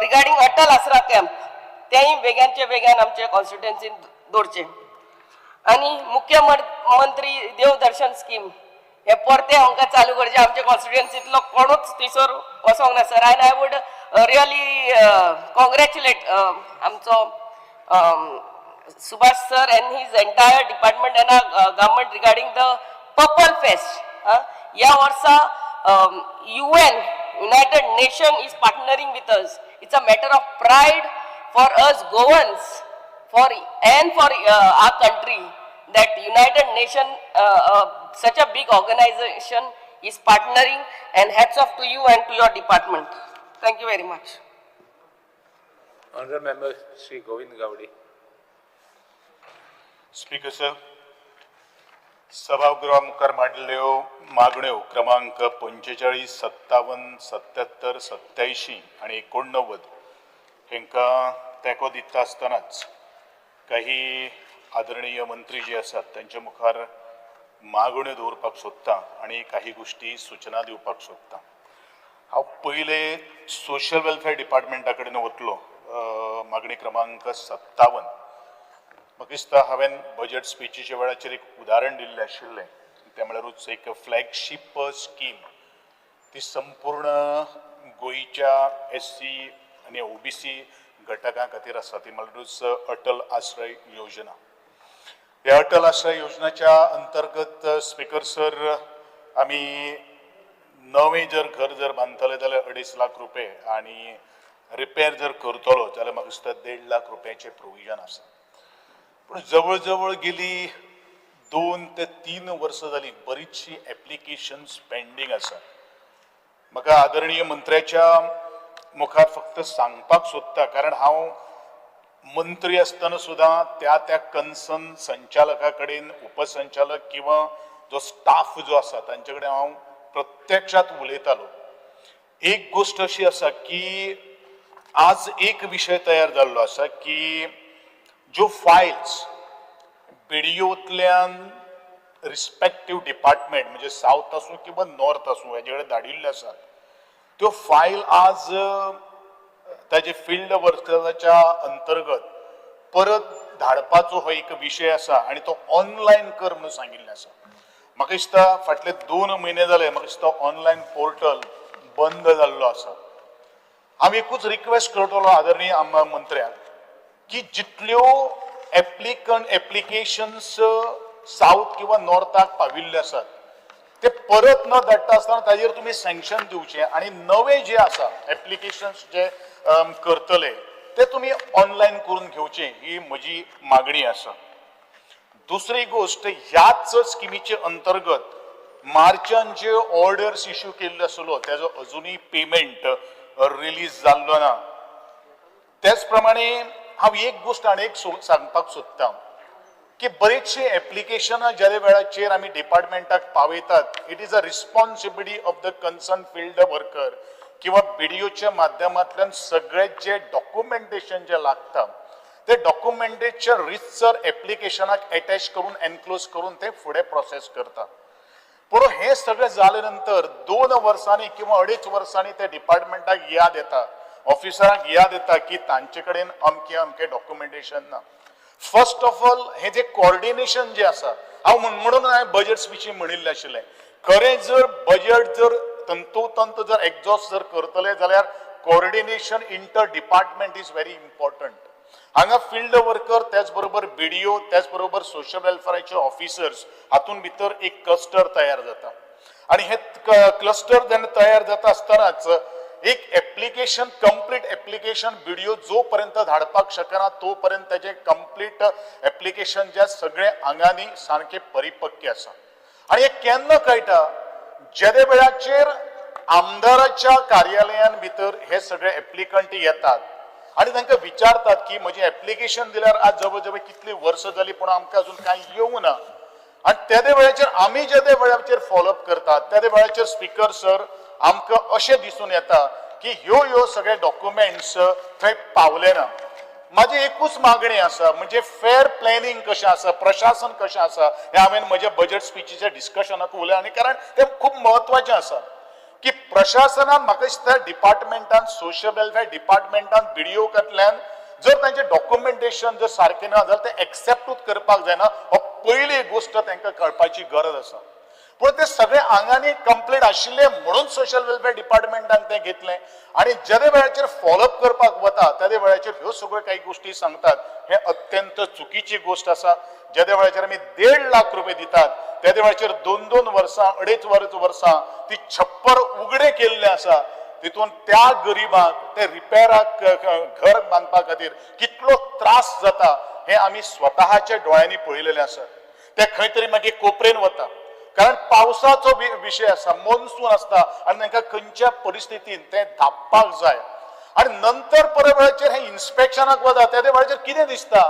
रिगार्डिंग अटल आसरा कॅम्प तेय बेग्यानचे बेग्यान आमचे कॉन्स्टिट्युएन्सीन दवरचे. आनी मुख्यमंत्री देव दर्शन स्कीम हे परते हांकां चालू करचे आमच्या कॉन्स्टिट्युएन्सींतलो कोणूच थंयसर वचोंक ना sir I would really congratulate आमचो Subhash sir and his entire department and government regarding the Purple Fest. या वर्षा UN, United Nations is partnering with us. It's a matter of pride for us Goans, for our country that United Nations, such a big organization, is partnering. And hats off to you and to your department. Thank you very much. Honorable Member Sri Govind Gowdy. Speaker sir, सभागृहा मुखार मांडल्यो मागण्यो क्रमांक 45, 57, 77, 87 आणि 89 हांकां तेंको दिता आसतनाच काही आदरणीय मंत्री जे आसात तांच्या मुखार मागण्यो दवरपाक सोदता आणि काही गोष्टी सूचना दिवपाक सोदता. हांव पयले सोशल वेलफेअर डिपार्टमेंटा कडेन वतलो. मागणी क्रमांक 57. म्हाका दिसता हांवें बजेट स्पीचीच्या वेळाचेर एक उदाहरण दिल्लें आशिल्लें, ते म्हळ्यारूच एक फ्लॅगशीप स्कीम. ती संपूर्ण गोंयच्या SC आनी OBC घटकां खातीर आसा. ती म्हळ्यारूच अटल आश्रय योजना. ह्या अटल आश्रय योजनेच्या अंतर्गत स्पीकर सर आमी नवें जर घर जर बांदतले जाल्यार 2.5 लाख रुपये आणि रिपेर जर करतलो जाल्यार म्हाका दिसता 1.5 लाख रुपयाचे प्रोविजन आसा. पण जवळ जवळ गेली 2 ते 3 वर्सां जाली बरीचशी ऍप्लिकेशन्स पेंडींग आसा. म्हाका आदरणीय मंत्र्याच्या मुखार फक्त सांगपाक सोदता, कारण हांव मंत्री आसतना सुद्दां त्या कन्सर्न संचालका कडेन उपसंचालक किंवा जो स्टाफ जो आसा तांचे कडेन हांव प्रत्यक्षात उलयतालो. एक गोष्ट अशी आसा की आज एक विषय तयार जाल्लो आसा की ज्यो फायल्स BDOंतल्यान रिस्पेक्टीव डिपार्टमेंट म्हणजे साऊथ आसूं किंवा नॉर्थ आसूं हेजे कडेन धाडिल्ले आसात, त्यो फायल आज ताजे फिल्ड वर्कर्साच्या अंतर्गत परत धाडपाचो हो एक विषय आसा आणि तो ऑनलायन कर म्हणून सांगिल्लें आसा. म्हाका दिसता फाटले 2 म्हयने जाले म्हाका दिसता ऑनलायन पोर्टल बंद जाल्लो आसा. हांव एकूच रिक्वेस्ट करतलो आदरणीय मंत्र्याक की जितल्यो एप्लिकेशन्स साऊथ किंवा नॉर्थाक पाविल्ले आसात ते परत न धाडटा आसतना ताजेर तुमी सँक्शन दिवचें आणि नवे जे आसा एप्लिकेशन्स जे करतले ते तुमी ऑनलायन करून घेवचे, ही म्हजी मागणी आसा. दुसरी गोष्ट, ह्याच स्किमीचे अंतर्गत मार्चान जे ऑर्डर्स इश्यू केल्लो आसलो तेजो अजुनूय पेमेंट रिलीज जाल्लो ना. त्याच प्रमाणे हांव एक गोष्ट आनीक सांगपाक सोदता की बरेचशे एप्लिकेशनां ज्या वेळाचेर आमी डिपार्टमेंटाक पावयतात, it is a responsibility of the concern field worker किंवा BDOच्या माध्यमांतल्यान सगळे जे डॉक्युमेंटेशन जे लागता ते डॉक्युमेंटेशन रितसर एप्लिकेशनाक अटॅच करून एनक्लोज करून ते फुडें प्रोसेस करता. पूण हे सगळें जाले नंतर 2 वर्सांनी किंवा 2.5 वर्सांनी ते डिपार्टमेंटाक याद येता, ऑफिसरांक याद येता की तांचे कडेन अमके डॉक्युमेंटेशन ना. फर्स्ट ऑफ ऑल हे जे कोऑर्डिनेशन जे आसा, हांव म्हणून हांवें बजेट स्पीची म्हणिल्लें आशिल्लें, खरें जर बजेट जर तंतोतंत जर एग्जॉस्ट जर करतले जाल्यार coordination inter department is very important. हांगा फिल्ड वर्कर त्याच बरोबर BDO त्याच बरोबर सोशल वेलफेअरचे ऑफिसर्स हातून भितर एक क्लस्टर तयार जाता आणि हे क्लस्टर जेन्ना तयार जाता आसतनाच एक एप्लिकेशन कंप्लीट एप्लिकेशन BDO जोपर्यंत धाडपाक शकना तोपर्यंत त्याचे कंप्लीट एप्लिकेशन जे सगळे आंगांनी सारखे परिपक्व आसा. आणि हे केन्ना कळटा, ज्या वेळाचेर आमदाराच्या कार्यालयान भितर हे सगळे एप्लिकंट येतात आणि तांकां विचारतात की म्हजें एप्लिकेशन दिल्यार आज जवळ जवळ कितली वर्स जाली पूण आमकां अजून कांय येवंक ना. आणि त्या वेळाचेर आमी ज्या वेळाचेर फॉलोअप करतात त्या वेळाचेर स्पीकर सर आमकां अशें दिसून येता की ह्यो सगळे डॉक्युमेंट्स थंय पावले ना. माझी एकूच मागणी आसा, म्हणजे फेअर प्लॅनिंग कशें आसा, प्रशासन कशें आसा, हे हांवें म्हज्या बजेट स्पीचीच्या डिस्कशनाक उलयलें आनी कारण तें खूब महत्वाचें आसा की प्रशासनान म्हाका दिसता डिपार्टमेंटान सोशल वेलफेअर डिपार्टमेंटान BDO कडल्यान जर तांचें डॉक्युमेंटेशन जर सारकें ना जाल्यार तें एक्सेप्टूच करपाक जायना. हो पयली गोश्ट तांकां कळपाची गरज आसा. पूण ते सगळे आंगांनी कंप्लीट आशिल्ले म्हणून सोशल वेलफेअर डिपार्टमेंटान ते घेतले आणि जेदे वेळाचेर फॉलोअप करपाक वता त्या वेळाचेर ह्यो सगळ्यो काही गोष्टी सांगतात हे अत्यंत चुकीची गोष्ट आसा. जेदे वेळाचेर आमी 1.5 लाख रुपये दितात त्या वेळाचेर 2-2 वर्सां 2.5 वर्सां ती छप्पर उगडे केल्ले आसा. तितून त्या गरीबाक ते रिपेराक घर बांदपा खातीर कितलो त्रास जाता हे आमी स्वतःच्या डोळ्यांनी पळयलेले आसा. ते खंय तरी मागीर कोपरेन वता कारण पावसाचो विशय आसा, मॉन्सून आसता आनी तांकां खंयच्या परिस्थितीन ते धांपपाक जाय आणि नंतर परत वेळाचेर हे इन्स्पेक्शनाक वता त्या वेळाचेर कितें दिसता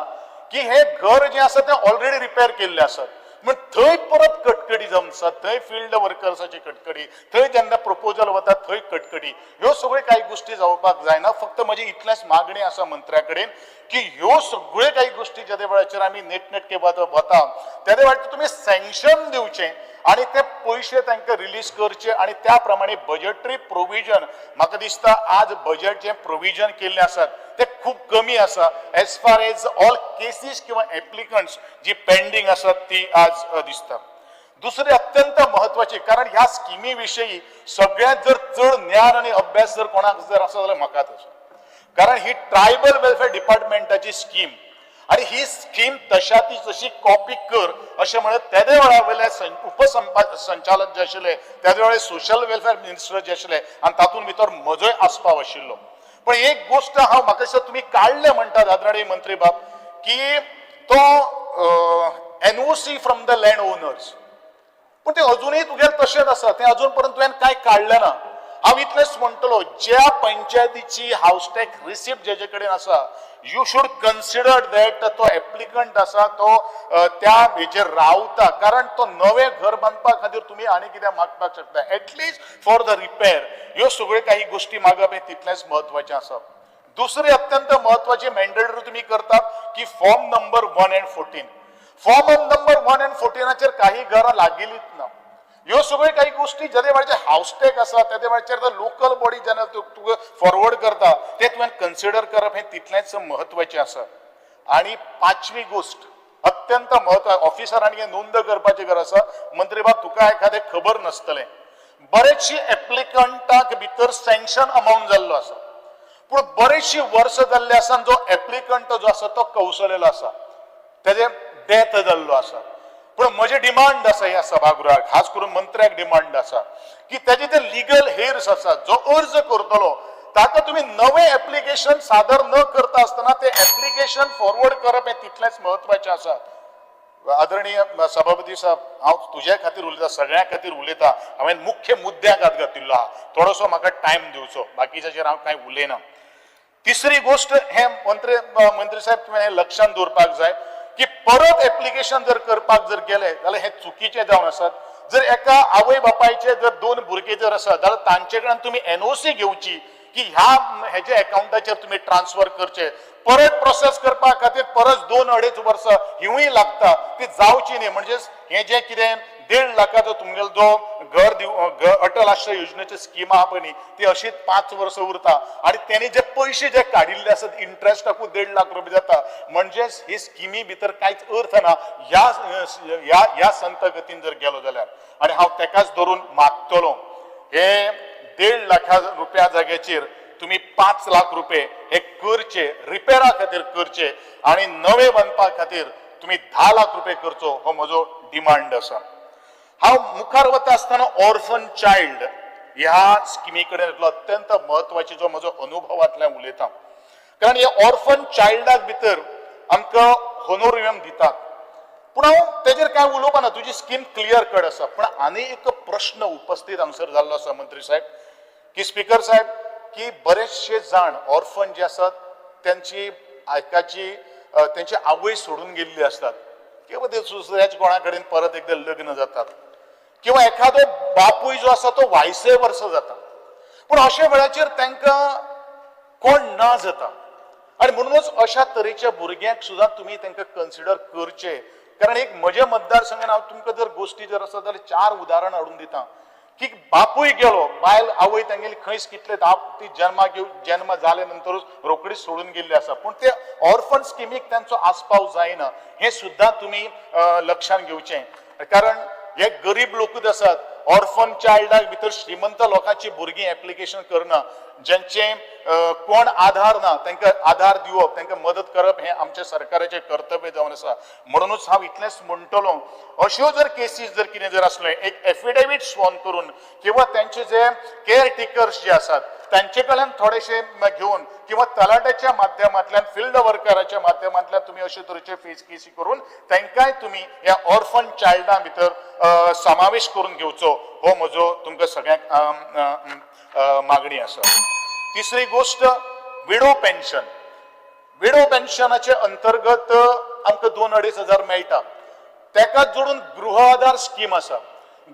की हे घर जे आसा ते ऑलरेडी रिपेर केल्ले आसात म्हण थंय परत कटकटी जमता, थंय फील्ड वर्कर्साची कटकटी, थंय जेन्ना प्रपोजल वता थंय कटकटी. ह्यो सगळ्यो काही गोष्टी जावपाक जायना. फक्त म्हजी इतलेंच मागणी आसा मंत्र्या कडेन की ह्यो सगळ्यो काही गोष्टी ज्या वेळाचेर आमी नेटनेटके वता त्या वेळाचेर तुमी सँक्शन दिवचें आणि ते पैसे तांकां रिलीज करचे आणि त्या प्रमाणे बजेटरी प्रोविजन म्हाका दिसता आज बजेट जे प्रोविजन केल्ले आसात ते खूप कमी आसा age far age all cases किंवा एप्लिकंट्स जी पेंडिंग आसात ती आज दिसता. दुसरी अत्यंत महत्वाची कारण ह्या स्किमी विशयी सगळ्यात जर चड ज्ञान आणि अभ्यास जर कोणाक जर आसा जाल्यार म्हाकाच आसा. कारण ही ट्रायबल वेलफेअर डिपार्टमेंटाची स्कीम आणि ही स्कीम तशा ती जशी कॉपी कर अशें म्हणत तेदे वेळा वयले उपसंचालक जे आशिल्ले तेदे वेळा सोशल वेलफेअर मिनिस्टर जे आशिल्ले आनी तातूंत भितर म्हजोय आस्पाव आशिल्लो. पण एक गोष्ट हांव म्हाका दिसता तुमी काडले म्हणटात आदरणीय मंत्री बाब की तो NOC from the land owners पण ते अजूनही तुगेले तशेंच आसा ते अजून पर्यंत तुवें कांय काडलें ना. हांव इतलेंच म्हणटलो ज्या पंचायतीची हाऊस टॅक्स रिसिप्ट जेजे कडेन आसा यू शूड कन्सिडर दॅट तो एप्लिकंट आसा तो त्या हेचेर रावता कारण तो नवे घर बांदपा खातीर तुम्ही आनी कितें मागपाक शकता एटलिस्ट फॉर द रिपेर. ह्यो सगळ्यो काही गोष्टी मागप हे तितलेंच म्हत्वाचें आसा. दुसरी अत्यंत महत्वाची मॅन्डेटरी तुम्ही करतात की form number 1 and 14. Form number 1 and 14 काही घरां लागिलीच ना. ह्यो सगळ्यो काही गोष्टी जेदे वेळाचेर हाऊस टॅक्स आसा तेदे वेळाचेर लोकल बॉडी जेन्ना तुका फॉरवर्ड करता ते तुवें कन्सिडर करप हे तितलेंच महत्वाचें आसा. आणि 5वी गोष्ट अत्यंत महत्वाची ऑफिसरांनी नोंद करपाची गरज आसा. मंत्री बाब तुका एखादें खबर नासतलें बरेचशी एप्लिकंटाक भितर सँक्शन अमाउंट जाल्लो आसा पूण बरेचशी वर्स जाल्ले आसा जो एप्लिकंट जो आसा तो कौसलेलो आसा तेजे डेथ जाल्लो आसा. पण म्हजे डिमांड आसा ह्या सभागृहाक खास करून मंत्र्याक डिमांड आसा की तेजे ते लिगल हेर्स आसा जो अर्ज करतलो ताका तुम्ही नवे एप्लिकेशन सादर न करता आसतना ते एप्लिकेशन फॉरवर्ड करप हे तितलेंच महत्वाचें आसा. आदरणीय सभापती साहेब हांव तुज्या खातीर उलयता सगळ्यां खातीर उलयता. हांवें मुख्य मुद्द्याक हात घातिल्लो आहा थोडोसो म्हाका टायम दिवचो बाकीच्याचेर हांव कांय उलयना. तिसरी गोष्ट हे मंत्री साहेब तुवें हे लक्षांत दवरपाक जाय की परत एप्लिकेशन जर करपाक जर गेले जाल्यार हे चुकीचे जावन आसात. जर एका आवय बापायचे जर 2 भुरगे जर आसात जाल्यार तांचे कडल्यान तुम्ही NOC घेवची की ह्या हेजे अकाउंटाचेर तुम्ही ट्रान्सफर करचे. परत प्रोसेस करपा खातीर परत 2-2.5 वर्सां हिवूय लागता ती जावची न्ही. म्हणजे हे जे कितें 1.5 लाखाचो तुमगेलो जो अटल आश्रय योजनेची स्कीम आहा पळय न्ही ती अशीच 5 वर्सां उरता आणि त्यांनी जे पैसे जे काडिल्ले आसात इंट्रस्टाकूच 1.5 लाख रुपये जाता. म्हणजेच ही स्किमी भितर कांयच अर्थ ना ह्या संत गतीन जर गेलो जाल्यार. आणि हांव तेकाच धरून मागतलो हे 1.5 लाख रुपया जाग्याचेर तुम्ही 5 लाख रुपये हे करचे रिपेरा खातीर करचे आणि नवे बांदपा खातीर तुम्ही 10 लाख रुपये करचो हो म्हजो डिमांड आसा. हांव मुखार वता आसतना ऑर्फन चायल्ड ह्या स्किमी कडेन येतलो अत्यंत महत्वाची जो म्हजो अनुभवांतल्यान उलयता. कारण हे ऑर्फन चायल्डाक भितर आमकां होनोरियम दितात पूण हांव तेजेर कांय उलोवपाना तुजी स्कीम क्लियर कट आसा. पण आनी एक प्रश्न उपस्थित हांगसर जाल्लो आसा मंत्री साहेब की स्पीकर साहेब की बरेचशे जाण ऑर्फन जे आसात त्यांची आयकाची त्यांची आवय सोडून गेल्ली असतात किंवा ते दुसऱ्याच कोणा कडेन परत एकदा लग्न जातात किंवा एखादो बापूय जो आसा तो वायसे वर्स जाता. पूण अशा वेळाचेर तांकां कोण ना जाता आणि म्हणूनच अशा तरेच्या भुरग्यांक सुद्दां तुम्ही तांकां कन्सिडर करचे. कारण एक म्हज्या मतदारसंघान हांव तुमकां जर गोष्टी जर आसा जाल्यार 4 उदाहरण हाडून दिता की बापूय गेलो बायल आवय तांगेली खंयच कितले ती जन्म जाले नंतरूच रोखडीच सोडून गेल्ली आसा. पूण ते ऑर्फन स्किमीक तांचो आस्पाव जायना हे सुद्दां तुम्ही लक्षांत घेवचें. कारण हे गरीब लोकूच आसात, ऑर्फन चायल्डाक भितर श्रीमंत लोकांची भुरगीं एप्लिकेशन करना, ज्यांचे कोण आधार ना तांकां आधार दिवप, तांकां मदत करप हे आमच्या सरकाराचे कर्तव्य जावन आसा. म्हणूनच हांव इतलेंच म्हणटलो, अश्यो जर केसीस जर कितें जर असले, एक एफिडेविट स्वॉन करून किंवा त्यांचे जे केअर टेकर्स जे आसात त्यांचे कडल्यान थोडेशे घेवन किंवा तलाट्याच्या माध्यमांतल्यान फील्ड वर्कराच्या माध्यमांतल्यान तुम्ही अशे तरेचे केसी करून तांकांय तुम्ही ह्या ऑर्फन चायल्डा भितर समावेश करून घेवचो, हो म्हजो तुमकां सगळ्यांक मागणी आसा. तिसरी गोष्ट विडो पेन्शन. विडो पेन्शनाचे अंतर्गत आमकां 2-2.5 हजार मेळटा. तेका जोडून गृह आधार स्कीम आसा.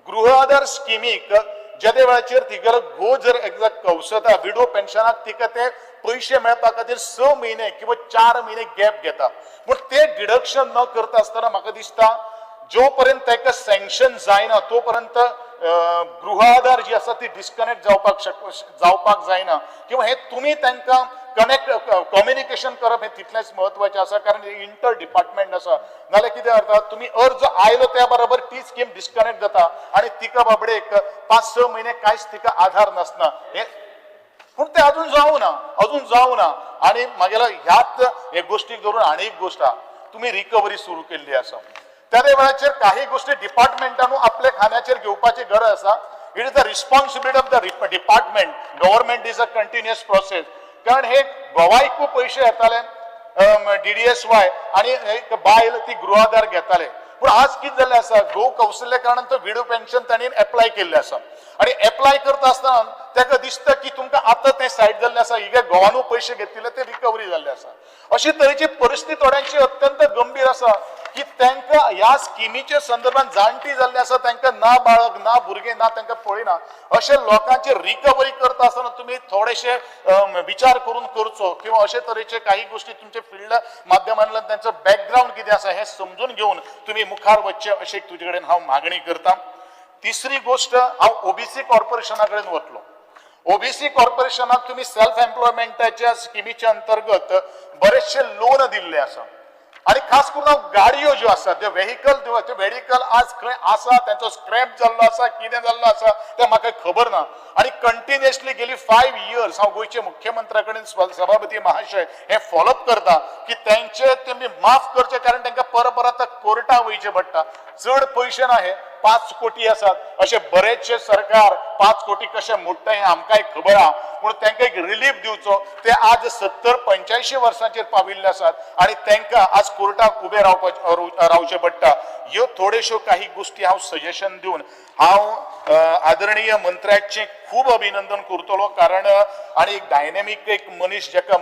गृह आधार स्किमीक ज्या वेळाचेर तिगेलो घो जर एकदा कवसता विडो पेन्शनाक तिका ते पैसे मेळपा खातीर 6 म्हयने किंवा 4 म्हयने गॅप घेता. पूण ते डिडक्शन न करता आसतना म्हाका दिसता जो पर्यंत ताका सँक्शन जायना तो पर्यंत गृह आधार जी आसा ती डिस्कनेक्ट जावपाक जायना किंवा हे तुम्ही तांकां कम्युनिकेशन करप हे तितलेंच महत्वाचें आसा, कारण इंटर डिपार्टमेंट आसा. नाल्यार कितें जाता, तुम्ही अर्ज आयलो त्या बरोबर ती स्कीम डिस्कनेक्ट जाता आणि तिका बाबडेक 5-6 म्हयने कांयच तिका आधार नासना. हे पूण ते अजून जावं ना. आणि मागेला ह्याच हे गोष्टीक धरून आनी एक गोष्ट आहा, तुम्ही रिकवरी सुरू केल्ली आसा. त्या वेळाचेर काही गोष्टी डिपार्टमेंटानू आपल्या खांद्याचेर घेवपाची गरज आसा. It is the responsibility of the department. Government is a continuous process. कारण हे गोवायकू पैसे येताले DDSY आणि एक बायल ती गृहाधार घेताले. पूण आज कितें जाल्लें आसा, घोव कौशल्य कारणान विडो पेन्शन तांणी एप्लाय केल्लें आसा आणि एप्लाय करता आसतना ताका दिसता की तुमकां आतां तें सायड जाल्लें आसा, हिगे घोवानू पयशे घेतिल्ले ते रिकवरी जाल्ले आसा. अशी तरेची परिस्थिती थोड्यांची अत्यंत गंभीर आसा की तांकां ह्या स्किमीच्या संदर्भात जाणटी जाल्ली आसा, तांकां ना बाळक ना भुरगे ना तांकां पळयना. अशे लोकांची रिकवरी करता आसतना तुम्ही थोडेशे विचार करून करचो किंवा अशे तरेचे काही गोष्टी तुमचे फील्ड माध्यमांतल्यान त्यांचं बॅकग्राऊंड कितें आसा हे समजून घेवन तुम्ही मुखार वचचे अशें तुजे कडेन हांव मागणी करता. तिसरी गोष्ट, हांव ओबीसी कॉर्पोरेशना कडेन वतलो. ओबीसी कॉर्पोरेशनाक तुम्ही सेल्फ एम्प्लॉयमेंटाच्या स्किमीच्या अंतर्गत बरेचशे लोन दिल्ले आसा आणि खास करून गाडयो ज्यो आसा ते व्हेहिकल आज खंय आसा, त्यांचो स्क्रॅप जाल्लो आसा, कितें जाल्लो आसा ते म्हाका खबर ना. आणि कंटिन्युअसली गेली 5 इयर्स हांव गोंयचे मुख्यमंत्र्या कडेन सभापती महाशय हे फॉलोअप करता की त्यांचे तेमी माफ करचे, कारण तांकां परत कोर्टाक वयचे पडटा. चड पयशे ना, हे 5 कोटी आसात. असे बरेचशे सरकार 5 कोटी कशे मोडटा हे आमकांय खबर आहा. पूण तांकां एक रिलीफ दिवचो. ते आज 70-85 वर्सांचेर पाविल्ले आसात आणि तांकां आज कोर्टाक उबे रावचे पडटा. ह्यो थोड्योश्यो काही गोष्टी हांव सजेशन दिवन हांव आदरणीय मंत्र्याचे खूब अभिनंदन करतलो. कारण आणि एक डायनॅमिक एक मनीस जाका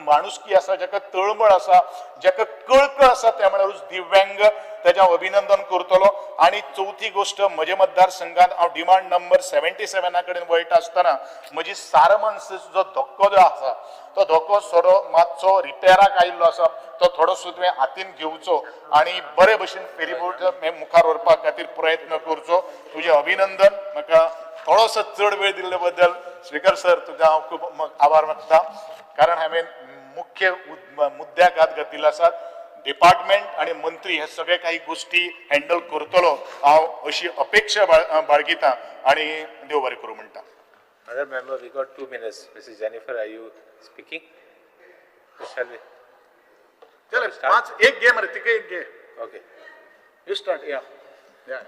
माणुसकी आसा, जाका तळमळ आसा, जाका कळकळ आसा, त्या म्हळ्यार दिव्यांग, त्याच्या अभिनंदन करतलो. आणि चौथी गोष्ट, म्हजे मतदारसंघात हांव डिमांड नंबर 77 कडेन वयता आसतना म्हजी सारमन्स जो धक्को जो आसा तो धक्को सोरो मातसो रिपेराक आयिल्लो आसा, तो थोडोसो तुवें हातीन घेवचो आणि बरे भशेन फेरीबोट मुखार व्हरपा खातीर प्रयत्न करचो. तुजें अभिनंदन. म्हाका थोडोसो चड वेळ दिल्ले बद्दल स्पीकर सर तुका हांव खूब आभार मागता, कारण हांवें मुख्य मुद्द्याक हात घातिल्ले आसात. डिपार्टमेंट आणि मंत्री हे सगळे काही गोष्टी हँडल करतलो हांव अशी अपेक्षा बाळगिता आणि देव बरें करूं म्हणटा. Other member, we got 2 minutes. Mrs. Jennifer, are you speaking? Shall we? चल 5 एक घे मरे, तिका एक घे. Okay. You start, yeah.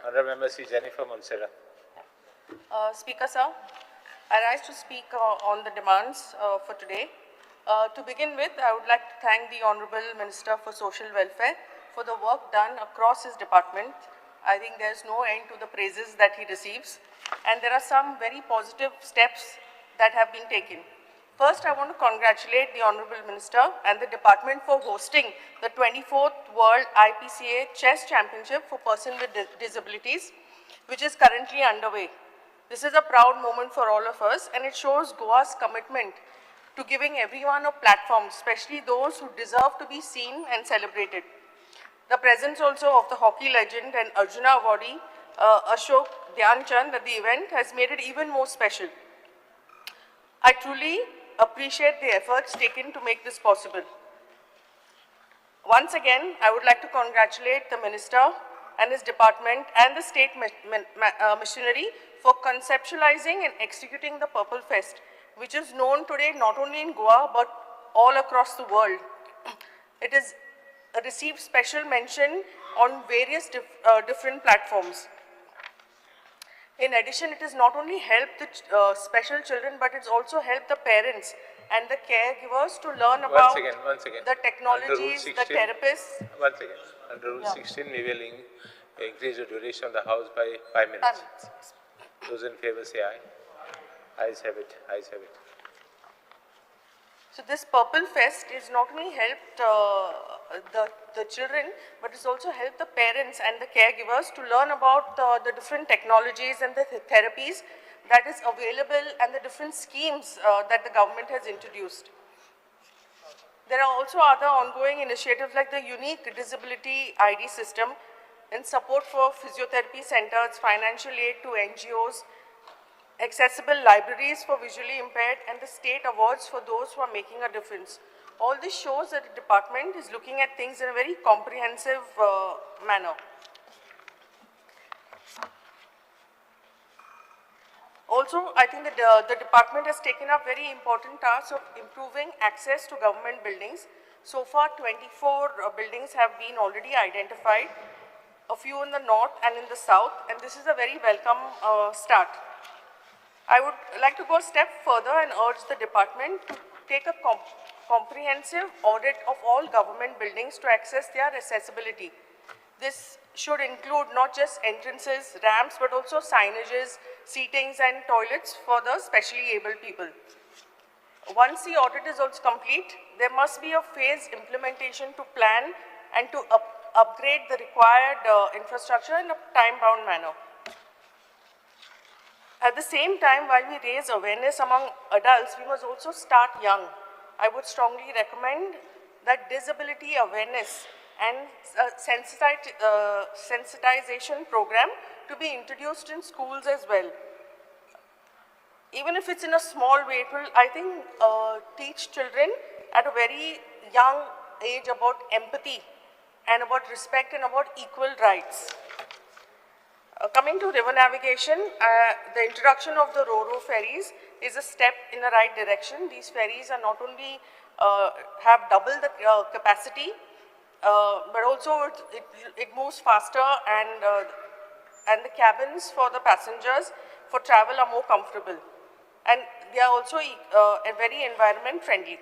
Other member, Mrs. Jennifer Monsera. Speaker sir, I rise to speak on the demands for today. To begin with, I would like to thank the Honorable Minister for Social Welfare for the work done across his department. I think there is no end to the praises that he receives, and there are some very positive steps that have been taken. First, I want to congratulate the Honorable Minister and the department for hosting the 24th World IPCA Chess Championship for persons with disabilities, which is currently underway. This is a proud moment for all of us, and it shows Goa's commitment to giving everyone a platform, especially those who deserve to be seen and celebrated. The presence also of the hockey legend and Arjuna awardee Ashok Dhyan Chand at the event has made it even more special. I truly appreciate the efforts taken to make this possible. Once again, I would like to congratulate the Minister and his department and the state machinery for conceptualizing and executing the Purple Fest, which is known today not only in Goa but all across the world. It is received special mention on various different platforms. In addition, it has not only helped the special children, but it's also helped the parents and the caregivers to learn about the technologies, the therapists. Once again, under Rule 16, we will increase the duration of the House by 5 minutes. Those in favor say aye. Ayes have it. Ayes have it. So this Purple Fest is not only helped the children, but it's also helped the parents and the caregivers to learn about the different technologies and the therapies that is available and the different schemes that the government has introduced. There are also other ongoing initiatives like the unique disability ID system in support for physiotherapy centers, financial aid to NGOs, accessible libraries for visually impaired, and the state awards for those who are making a difference. All this shows that the department is looking at things in a very comprehensive manner. Also, I think that the department has taken up very important tasks of improving access to government buildings. So far, 24 buildings have been already identified, a few in the north and in the south, and this is a very welcome start. I would like to go a step further and urge the department to take a comprehensive audit of all government buildings to access their accessibility. This should include not just entrances, ramps, but also signages, seatings and toilets for the specially abled people. Once the audit is also complete, there must be a phased implementation to plan and to upgrade the required infrastructure in a time-bound manner. At the same time, while we raise awareness among adults, we must also start young. I would strongly recommend that disability awareness and sensitization program to be introduced in schools as well. Even if it's in a small way, it will, I think, teach children at a very young age about empathy and about respect and about equal rights. Coming to river navigation, the introduction of the Ro-Ro ferries is a step in the right direction. These ferries are not only have double the capacity, but also it moves faster, and the cabins for the passengers for travel are more comfortable, and they are also very environment friendly.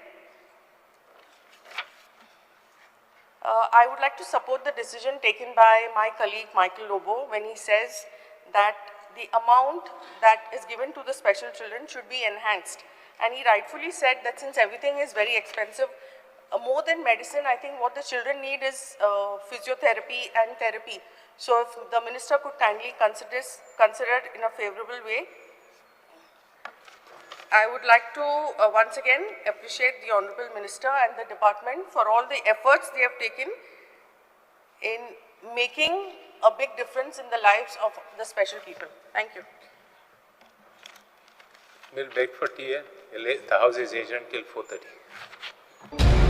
I would like to support the decision taken by my colleague Michael Lobo when he says that the amount that is given to the special children should be enhanced. And he rightfully said that since everything is very expensive, more than medicine, I think what the children need is physiotherapy and therapy. So if the minister could kindly consider it in a favorable way. I would like to once again appreciate the Honorable Minister and the department for all the efforts they have taken in making a big difference in the lives of the special people. Thank you. We'll break for tea. The House is adjourned till 4:30.